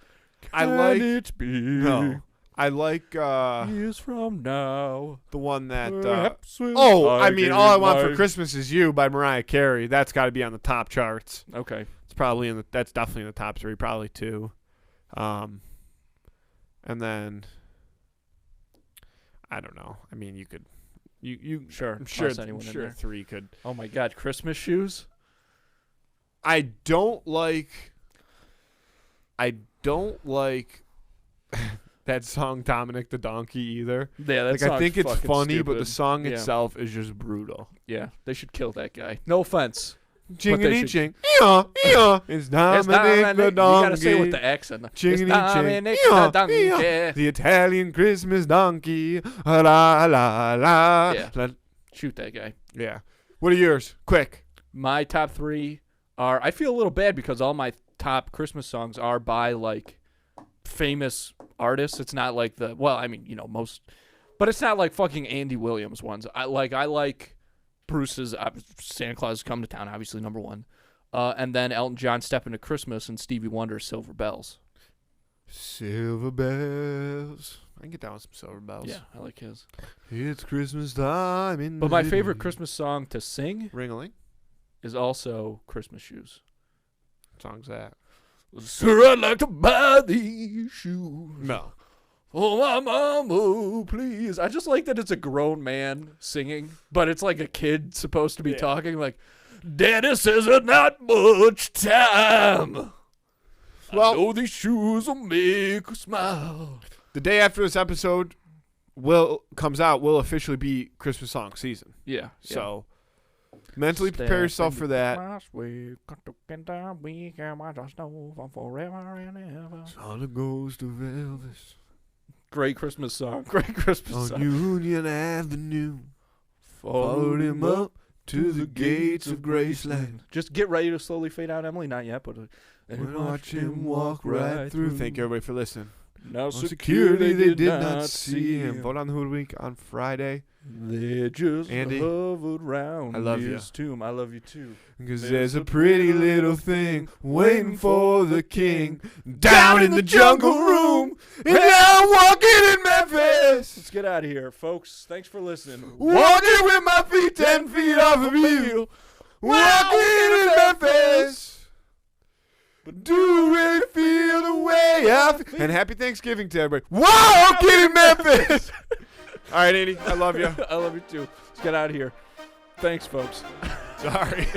I like. Can it be? No. I like Years from now. the one that. Perhaps when All I Want for my- Christmas Is You by Mariah Carey. That's got to be on the top charts. Okay. It's probably that's definitely in the top 3, probably 2. And then I don't know. I mean, you could you Sure. I'm sure Toss anyone in there. 3 could. Oh my God, Christmas shoes? I don't like that song Dominic the Donkey either. Yeah, that's I think it's funny, but the song Yeah. itself is just brutal. Yeah, they should kill that guy. No offense. Chingity ching. It's Dominic the You Donkey. gotta say it with the accent. It's Chingity Dominic ching. the Donkey. The Italian Christmas donkey. La la la. Yeah. Shoot that guy. Yeah. What are yours? Quick. My top 3 are. I feel a little bad because all my top Christmas songs are by like famous artists. It's not like most, but it's not like fucking Andy Williams ones. I like Bruce's Santa Claus Is Coming to Town, obviously number 1, and then Elton John Step Into Christmas and Stevie Wonder's Silver Bells. Silver bells. I can get down with some silver bells. Yeah, I like his. It's Christmas time in But the my city. favorite Christmas song to sing Ring-a-ling. is also Christmas Shoes. What song's that? Sir, I'd like to buy these shoes. No. Oh, my mama, please. I just like that it's a grown man singing, but it's like a kid supposed to be talking like, Daddy says there's not much time. Well, I know these shoes will make you smile. the day after this episode comes out, will officially be Christmas song season. Yeah. So mentally prepare yourself for that. On the ghost of Elvis. Great Christmas song. Great Christmas On song. Union Avenue. Followed him up to the gates of Graceland. Just get ready to slowly fade out, Emily. Not yet, but And watch him walk right through. Thank you, everybody, for listening. Now On security, they did not see him. Vote on the Hoodwink on Friday. They just Andy, hovered round I love his you. tomb. I love you too. Because there's a pretty little thing waiting for the king down in the jungle room. And now I'm walking in Memphis. Let's get out of here, folks. Thanks for listening. Walking with my feet 10 feet off of you. Walking in Memphis. But do you really feel the way I feel? And happy Thanksgiving to everybody. Walking in Memphis. All right, Andy. I love you. I love you too. Let's get out of here. Thanks, folks. Sorry.